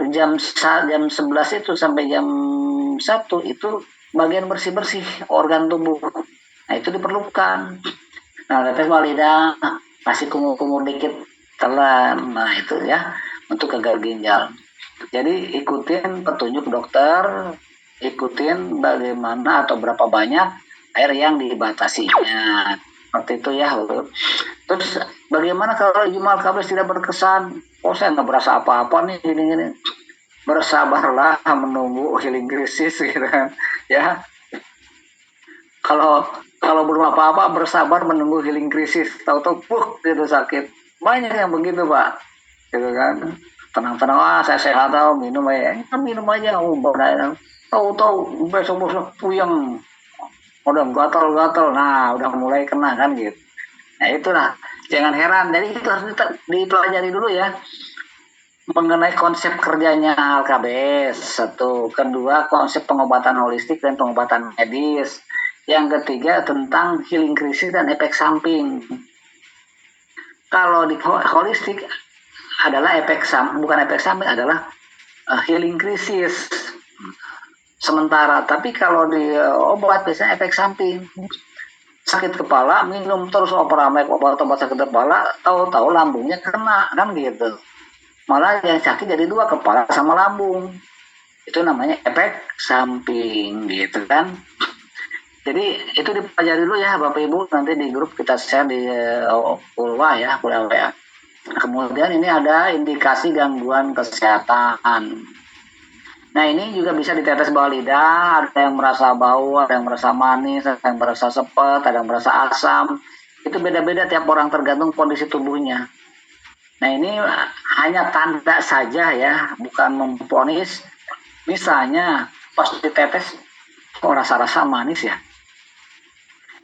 jam 11 itu sampai jam 1 itu bagian bersih organ tubuh. Nah itu diperlukan. Nah tetes lidah kasih kumur-kumur dikit telan. Nah itu ya untuk gagal ginjal. Jadi ikutin petunjuk dokter, ikutin bagaimana atau berapa banyak air yang dibatasinya. Seperti itu ya. Terus bagaimana kalau Jumal Kabes tidak berkesan? Oh saya nggak berasa apa-apa nih gini-gini. Bersabarlah menunggu healing krisis gitu kan. Ya. Kalau belum apa-apa bersabar menunggu healing krisis. Tahu-tahu gitu sakit. Banyak yang begitu Pak. Gitu kan. Tenang-tenang, saya sehat tahu minum aja. Minum aja. Tahu-tahu besok-besok puyeng. Udah gatal-gatal, nah udah mulai kena kan gitu. Nah itulah, jangan heran. Jadi itu harus dipelajari dulu ya mengenai konsep kerjanya LKBS. 1, kedua konsep pengobatan holistik dan pengobatan medis. Yang ketiga tentang healing krisis dan efek samping. Kalau di holistik adalah bukan efek samping, adalah healing krisis sementara. Tapi kalau di obat biasanya efek samping. Sakit kepala minum terus obat sakit kepala, tahu-tahu lambungnya kena kan gitu. Malah yang sakit jadi 2, kepala sama lambung. Itu namanya efek samping gitu kan. Jadi itu dipelajari dulu ya Bapak Ibu, nanti di grup kita share di Pulwa ya, Pulwa WA. Kemudian ini ada indikasi gangguan kesehatan. Nah ini juga bisa ditetes bawah lidah, ada yang merasa bau, ada yang merasa manis, ada yang merasa sepet, ada yang merasa asam. Itu beda-beda tiap orang tergantung kondisi tubuhnya. Nah ini hanya tanda saja ya, bukan memvonis. Misalnya pas ditetes kok rasa-rasa manis ya.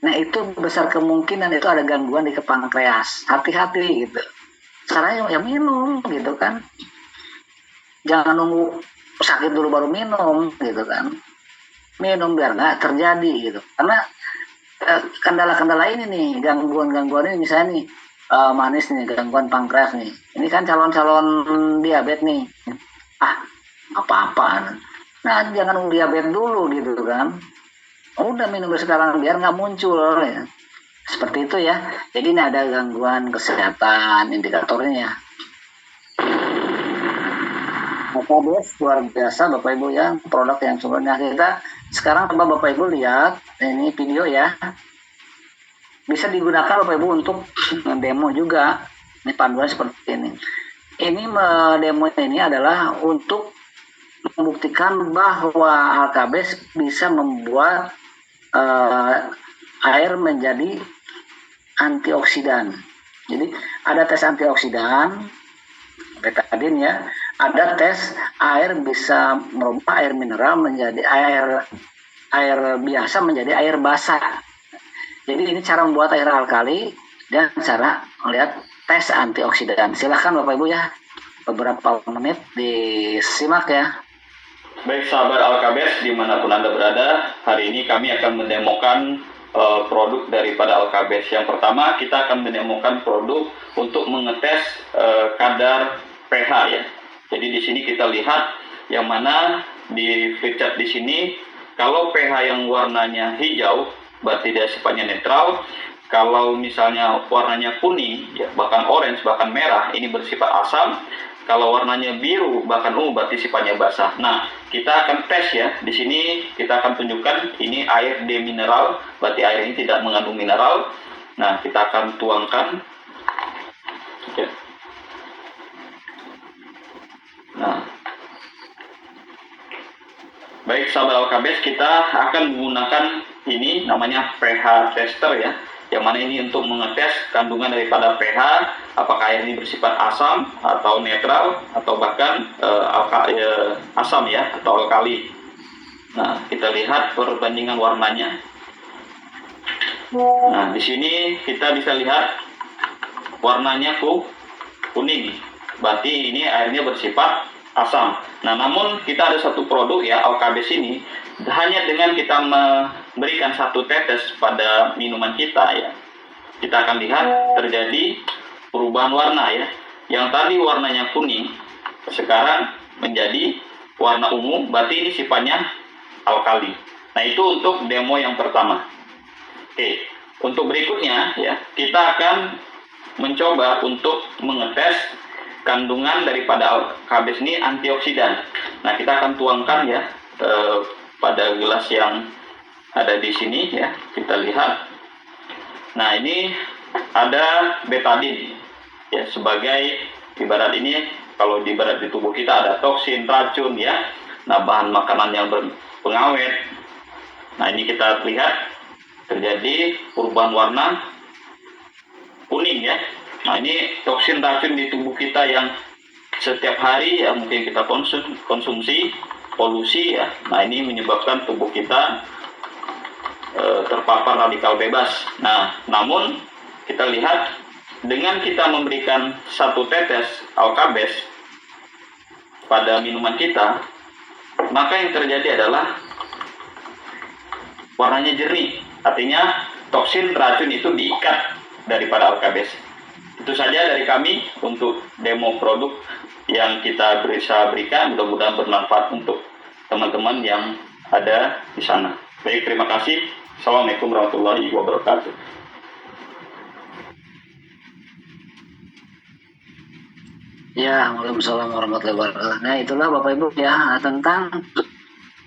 Nah itu besar kemungkinan itu ada gangguan di pankreas. Hati-hati gitu. Caranya ya minum gitu kan. Jangan nunggu sakit dulu baru minum gitu kan. Minum biar nggak terjadi gitu. Karena kendala-kendala ini nih, gangguan-gangguan ini misalnya nih manis nih, gangguan pankreas nih. Ini kan calon-calon diabetes nih. Apa-apaan. Nah jangan diabetes dulu gitu kan. Udah minum sekarang biar nggak muncul ya. Seperti itu ya. Jadi ini ada gangguan kesehatan indikatornya. LKBS luar biasa Bapak Ibu ya, produk yang sebenarnya kita Sekarang coba Bapak Ibu lihat ini video ya. Bisa digunakan Bapak Ibu untuk demo juga. Ini panduan seperti ini. Ini demo ini adalah untuk membuktikan bahwa alkabes bisa membuat air menjadi antioksidan. Jadi ada tes antioksidan, betadin ya. Ada tes air bisa merubah air mineral menjadi air biasa menjadi air basah. Jadi ini cara membuat air alkali dan cara melihat tes antioksidan. Silahkan Bapak Ibu ya, beberapa menit disimak ya. Baik sahabat Alkabes dimanapun Anda berada, hari ini kami akan mendemokan produk daripada Alkabes. Yang pertama kita akan mendemokan produk untuk mengetes kadar pH ya. Jadi di sini kita lihat yang mana di flipchart di sini kalau pH yang warnanya hijau berarti dia sifatnya netral. Kalau misalnya warnanya kuning, ya, bahkan orange, bahkan merah, ini bersifat asam. Kalau warnanya biru, bahkan ungu, berarti sifatnya basah. Nah, kita akan tes ya. Di sini kita akan tunjukkan ini air demineral, berarti air ini tidak mengandung mineral. Nah, kita akan tuangkan. Oke. Nah, baik sahabat Alkabes, kita akan menggunakan ini namanya pH tester ya. Yang mana ini untuk mengetes kandungan daripada pH, apakah air ini bersifat asam atau netral atau bahkan asam ya atau alkali. Nah, kita lihat perbandingan warnanya. Nah, di sini kita bisa lihat warnanya kuning. Berarti ini airnya bersifat asam. Nah, namun kita ada satu produk ya, Alkabes ini, hanya dengan kita memberikan satu tetes pada minuman kita ya, kita akan lihat terjadi perubahan warna ya. Yang tadi warnanya kuning, sekarang menjadi warna ungu, berarti ini sifatnya alkali. Nah, itu untuk demo yang pertama. Oke, untuk berikutnya ya, kita akan mencoba untuk mengetes kandungan daripada Alkabes ini antioksidan. Nah, kita akan tuangkan ya pada gelas yang ada di sini ya. Kita lihat. Nah, ini ada betadin ya, sebagai ibarat ini kalau di ibarat di tubuh kita ada toksin, racun ya. Nah, bahan makanan yang berpengawet. Nah, ini kita lihat terjadi perubahan warna kuning ya. Nah, ini toksin racun di tubuh kita yang setiap hari ya mungkin kita konsumsi polusi ya. Nah, ini menyebabkan tubuh kita terpapar radikal bebas. Nah, namun kita lihat dengan kita memberikan satu tetes Alkabes pada minuman kita, maka yang terjadi adalah warnanya jernih. Artinya toksin racun itu diikat daripada Alkabes. Itu saja dari kami untuk demo produk yang kita bisa berikan. Mudah-mudahan bermanfaat untuk teman-teman yang ada di sana. Baik, terima kasih. Assalamualaikum warahmatullahi wabarakatuh. Ya, waalaikumsalam warahmatullahi wabarakatuh. Nah, itulah Bapak Ibu ya tentang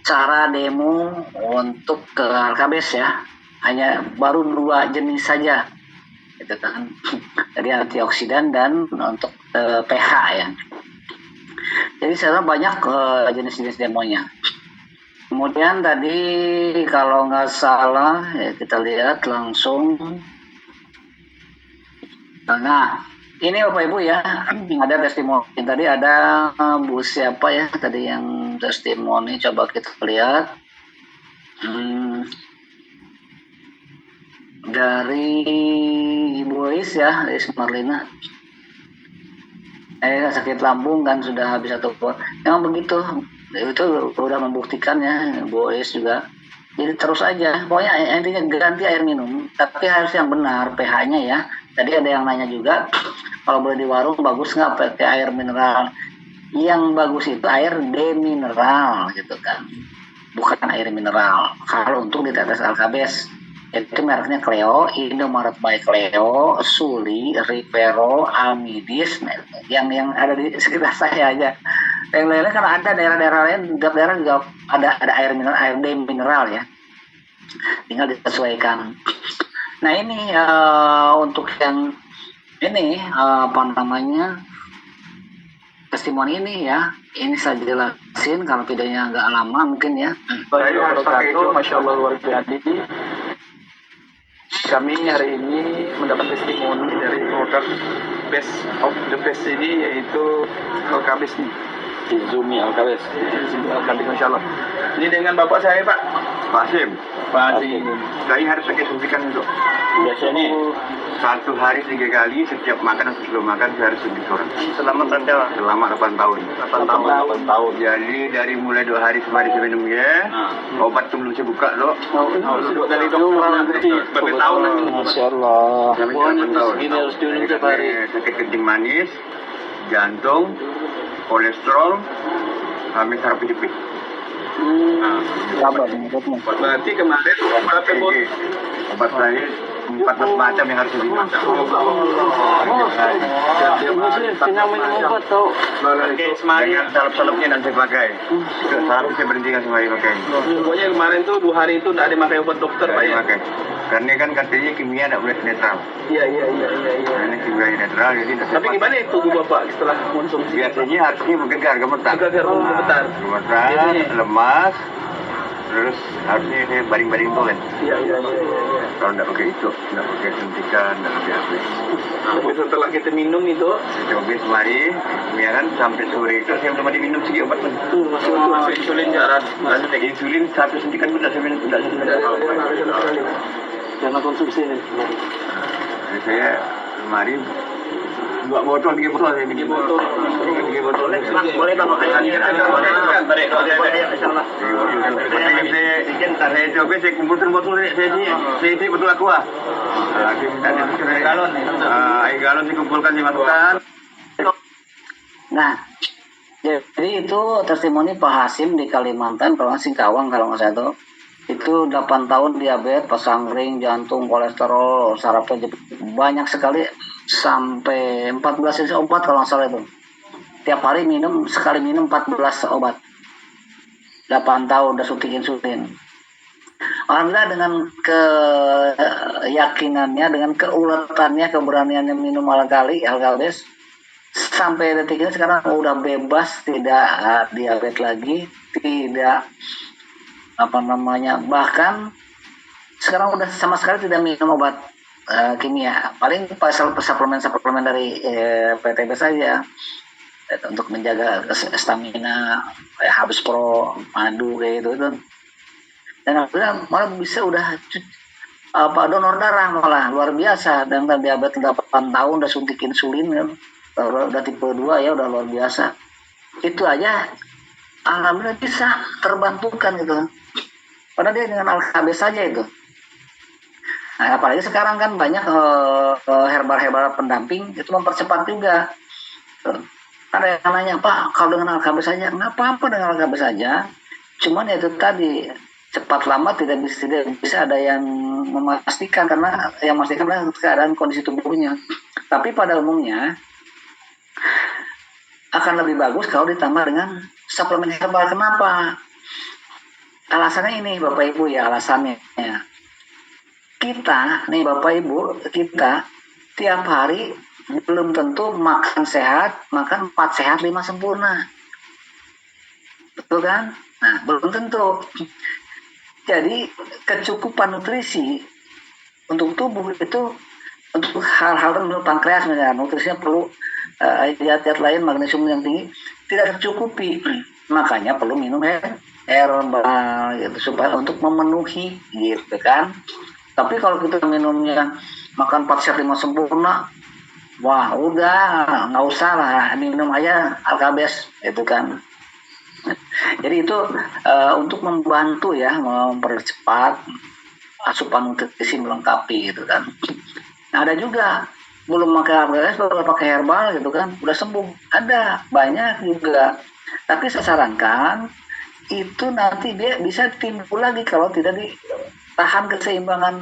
cara demo untuk ke Alkabes ya. Hanya baru 2 jenis saja. Itu kan. Jadi antioksidan dan untuk pH ya. Jadi sekarang banyak jenis-jenis demonya. Kemudian tadi kalau nggak salah ya kita lihat langsung. Nah, ini Bapak Ibu ya, ada testimoni. Tadi ada Bu siapa ya tadi yang testimoni, coba kita lihat. Dari Ibu Is ya, Is Marlina. Sakit lambung kan sudah habis 1 bulan. Memang begitu. Itu udah membuktikan ya, Bu Is juga. Jadi terus aja, pokoknya intinya ganti air minum, tapi harus yang benar pH-nya ya. Tadi ada yang nanya juga, kalau boleh di warung bagus nggak pakai air mineral? Yang bagus itu air demineral gitu kan, bukan air mineral. Kalau untuk di tetes Alkabes, itu mereknya Cleo, Indomaret by Cleo, Suli, Rivero, Amidis, yang ada di sekitar saya aja. Yang lainnya kan ada daerah-daerah lain, tiap daerah juga ada air mineral ya, tinggal disesuaikan. Nah ini untuk yang ini apa namanya testimoni ini ya, ini saya jelasin kalau videonya agak lama mungkin ya. Baik, wabarakatuh, Masya Allah luar biasa. Kami hari ini mendapat testimoni dari produk Best of the Best ini, yaitu Alkabis nih. Izumi Alkabis. Izumi Alkabis, Masya Allah. Ini dengan bapak saya, Pak. Pak Hasim, Pak Hasim. saya harus pakai suntikan dulu. Biasanya Satu hari 3 kali, setiap makan atau sebelum makan saya harus suntik orang. Selama berapa? Selama 8 tahun. 8 tahun. Jadi dari mulai 2 hari kemarin saya minum ya, obat tuh belum saya buka loh. Dari dokter nanti berapa tahun nanti? Masya Allah. Sampai 8 tahun. Ini harus diminum tiap hari. Sakit kencing manis, jantung, kolesterol, hamil saraf kejepit. Sabar menurutmu. Berarti kemarin berapa bot? Obat saya 14 macam yang harus diminum. Tinggal minum obat tau. Oke, semari. Dengan salep-salepnya dan saya pakai. Seharusnya saya berhentikan semari pakai. Pokoknya kemarin tuh 2 hari itu tidak ada pakai obat dokter, Pak ya? Pakai. Karena kan katanya kimia tidak boleh netral. Iya. Nah, ini kimia netral jadi tidak Tapi gimana itu tubuh bapak setelah konsumsi? biasanya harusnya mungkin ke harga metar. Harga gemetar. Gemetar, Biasanya. lemas, terus harusnya saya baring-baring tuh kan. Iya. Kalau tidak pakai itu, tidak pakai suntikan, tidak pakai apa. Tapi setelah kita minum itu, Saya coba semari, kimia kan sampai sore itu saya belum ada minum segi obat pun. masuk insulin jarak. Lanjut lagi insulin satu suntikan pun tidak saya minum, tidak saya minum. Jangan konsumsi ini. Jadi saya semari 2 botol, 3 botol saya minum. 3 botol. Boleh bang, Saya coba saya kumpulkan botol saya botol aqua. Air galon saya kumpulkan saya masukkan. Nah, jadi itu testimoni Pak Hasim di Kalimantan, kalau nggak Singkawang kalau nggak salah tuh. Itu 8 tahun diabetes, pasang ring, jantung, kolesterol, saraf kejepit, banyak sekali sampai 14 jenis obat kalau nggak salah itu. Tiap hari sekali minum 14 obat. 8 tahun udah suntik insulin. Alhamdulillah dengan keyakinannya, dengan keuletannya, keberaniannya minum Alkabis, sampai detik ini sekarang udah bebas, tidak diabetes lagi, tidak bahkan sekarang udah sama sekali tidak minum obat kimia, paling suplemen dari PTB saja untuk menjaga stamina, kayak Habis Pro, madu kayak gitu. Dan alhamdulillah malah bisa udah donor darah, malah luar biasa. Dan diabetes 8 tahun udah suntik insulin kan, udah tipe 2 ya, udah luar biasa. Itu aja alhamdulillah bisa terbantukan gitu. Padahal dia dengan Alkabis saja itu. Nah, apalagi sekarang kan banyak herbal pendamping itu mempercepat juga. Ada yang nanya, Pak, kalau dengan Alkabis saja, nggak apa-apa dengan Alkabis saja. Cuman itu tadi cepat lambat tidak bisa ada yang memastikan, karena yang memastikan adalah keadaan kondisi tubuhnya. Tapi pada umumnya akan lebih bagus kalau ditambah dengan suplemen herbal. Kenapa? Alasannya ini Bapak Ibu ya, alasannya. Kita nih Bapak Ibu, kita tiap hari belum tentu makan sehat, makan 4 sehat 5 sempurna. Betul kan? Nah, belum tentu. Jadi kecukupan nutrisi untuk tubuh itu, untuk hal-hal menurut pankreas misalnya, nutrisinya perlu zat-zat lain, magnesium yang tinggi, tidak tercukupi. Makanya perlu minum herbal gitu, supaya untuk memenuhi gitu kan. Tapi kalau kita minumnya makan 4 sehat 5 sempurna, wah udah nggak usah lah, minum aja Alkabis itu kan. Jadi itu untuk membantu ya, mempercepat asupan nutrisi melengkapi gitu kan. Nah, ada juga belum pakai Alkabis, baru pakai herbal gitu kan, udah sembuh, ada banyak juga. Tapi saya sarankan itu nanti dia bisa timbul lagi kalau tidak ditahan keseimbangan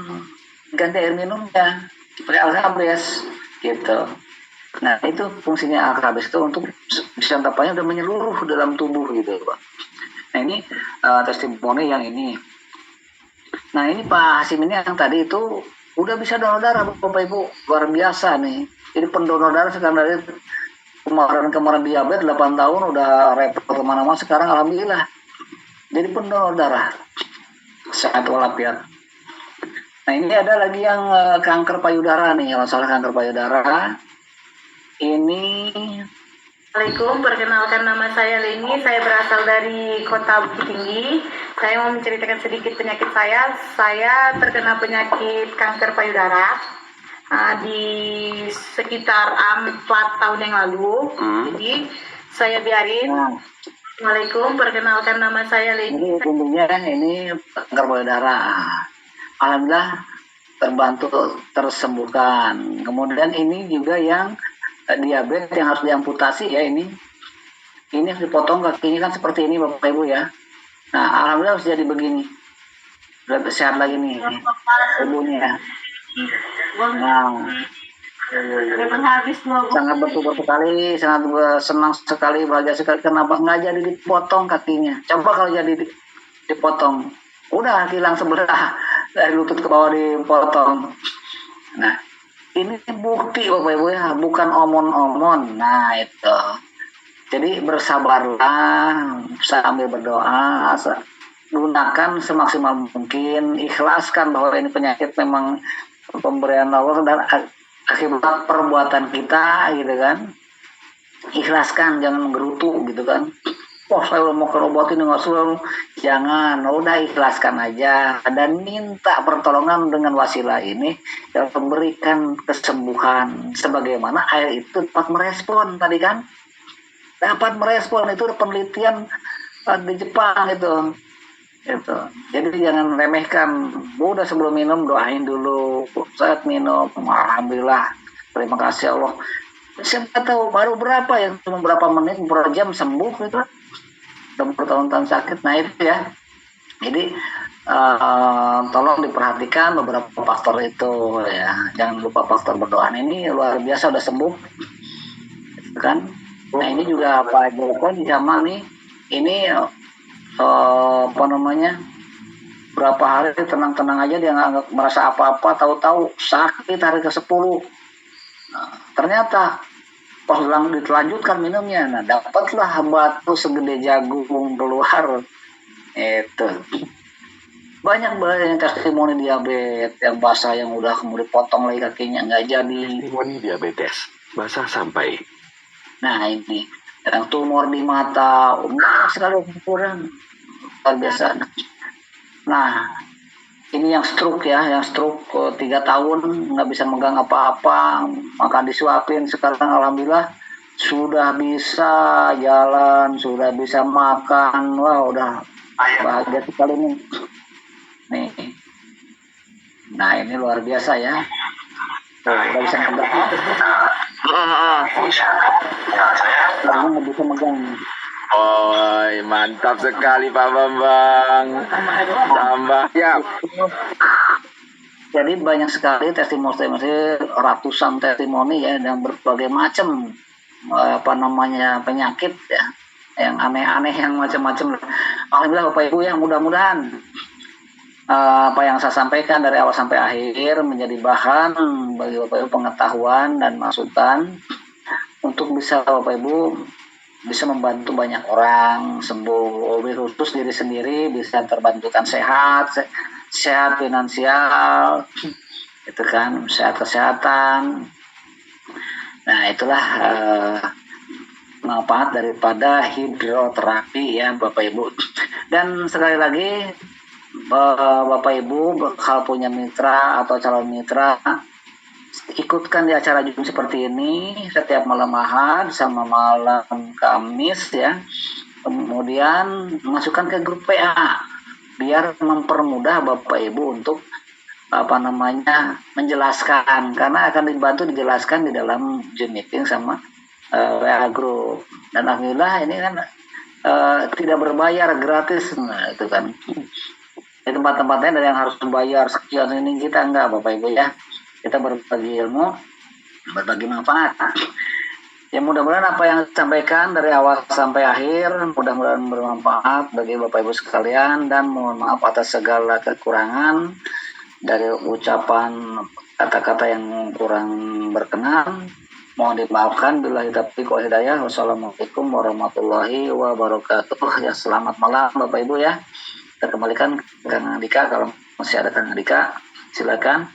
ganti air minumnya pakai Alkabis gitu. Nah, itu fungsinya AKBS itu untuk santapannya udah menyeluruh dalam tubuh gitu, Pak. Nah, ini testimoni yang ini. Nah, ini Pak Hasim ini yang tadi itu udah bisa donor darah, Bapak Ibu. Luar biasa nih. Jadi pendonor darah sekarang dari kemarin diabetes 8 tahun udah repot kemana-mana, sekarang alhamdulillah jadi pendonor darah sehat walafiat. Nah, ini ada lagi yang kanker payudara nih, masalah kanker payudara. Ini Assalamualaikum, perkenalkan nama saya Leni, saya berasal dari kota Bukit Tinggi. Saya mau menceritakan sedikit penyakit saya. Saya terkena penyakit kanker payudara di sekitar 4 tahun yang lalu. Jadi saya biarin. Assalamualaikum, perkenalkan nama saya Leni. ini tentunya ini kanker payudara. Alhamdulillah terbantu tersembuhkan. Kemudian ini juga yang diabetes yang harus diamputasi ya ini harus dipotong kakinya kan seperti ini Bapak Ibu ya. Nah, alhamdulillah harus jadi begini. Udah sehat lagi nih tubuhnya. Nah, sangat bersyukur sekali, sangat senang sekali, bahagia sekali. Kenapa nggak jadi dipotong kakinya? Coba kalau jadi dipotong, udah hilang sebelah dari lutut ke bawah dipotong. Nah, ini bukti Bapak Ibu ya, bukan omon-omon. Nah, itu. Jadi bersabarlah sambil berdoa, gunakan semaksimal mungkin, ikhlaskan bahwa ini penyakit memang pemberian Allah dan akibat perbuatan kita gitu kan. Ikhlaskan, jangan menggerutu gitu kan. Oh, saya mau ke obat ini nggak suruh, jangan, udah ikhlaskan aja dan minta pertolongan dengan wasilah ini yang memberikan kesembuhan sebagaimana air itu dapat merespon tadi kan, dapat merespon. Itu penelitian di Jepang itu. Jadi jangan remehkan. Udah sebelum minum doain dulu, saat minum alhamdulillah terima kasih Allah. Siapa tahu baru berapa yang cuma berapa menit, berapa jam sembuh gitu. Dan bertahun-tahun sakit. Nah itu ya. Jadi tolong diperhatikan beberapa faktor itu ya. Jangan lupa faktor berdoa. Ini luar biasa udah sembuh. Gitu kan. Nah ini juga Pak Joko di Jamal nih. Ini apa namanya? Berapa hari tenang-tenang aja dia nggak merasa apa-apa, tahu-tahu sakit hari ke-10. Nah, ternyata pas ditelanjutkan minumnya, nah dapatlah batu segede jagung keluar. Itu banyak yang testimoni diabetes yang basah yang udah kemudian dipotong lagi kakinya nggak jadi. Testimoni diabetes basah sampai. Nah ini yang tumor di mata banyak sekali ukuran luar biasa. Nah ini yang stroke ya, yang stroke 3 tahun nggak bisa megang apa-apa, maka disuapin. Sekarang alhamdulillah sudah bisa jalan, sudah bisa makan. Wah udah bahagia sekali nih. Nih. Nah ini luar biasa ya. Tuh, udah bisa megang. Sekarang nggak bisa megang. Oh, mantap sekali Pak Bambang. Tambah siap. Jadi banyak sekali testimoni, ratusan testimoni ya, yang berbagai macam apa namanya penyakit ya, yang aneh-aneh, yang macam-macam. Alhamdulillah Bapak Ibu yang mudah-mudahan apa yang saya sampaikan dari awal sampai akhir menjadi bahan bagi Bapak Ibu pengetahuan dan masukan untuk bisa Bapak Ibu bisa membantu banyak orang sembuh, khusus diri sendiri bisa terbantukan sehat finansial, itu kan, sehat kesehatan. Nah itulah manfaat daripada hidroterapi ya Bapak Ibu. Dan sekali lagi Bapak Ibu kalau punya mitra atau calon mitra, ikutkan di acara Zoom seperti ini setiap malam Ahad sama malam Kamis ya. Kemudian masukkan ke grup PA biar mempermudah Bapak Ibu untuk apa namanya menjelaskan, karena akan dibantu dijelaskan di dalam Zoom meeting sama WA group. Dan alhamdulillah ini kan tidak berbayar, gratis. Nah itu kan di tempat-tempatnya ada yang harus membayar sekian, ini kita enggak Bapak Ibu ya. Kita berbagi ilmu berbagi manfaat. Ya mudah-mudahan apa yang disampaikan dari awal sampai akhir mudah-mudahan bermanfaat bagi Bapak Ibu sekalian, dan mohon maaf atas segala kekurangan dari ucapan kata-kata yang kurang berkenan. Mohon dimaafkan. Billahi taufiq wal hidayah. Wassalamualaikum warahmatullahi wabarakatuh. Ya, selamat malam Bapak Ibu ya. Kita kembalikan ke Kang Andika, kalau masih ada Kang Andika, silakan.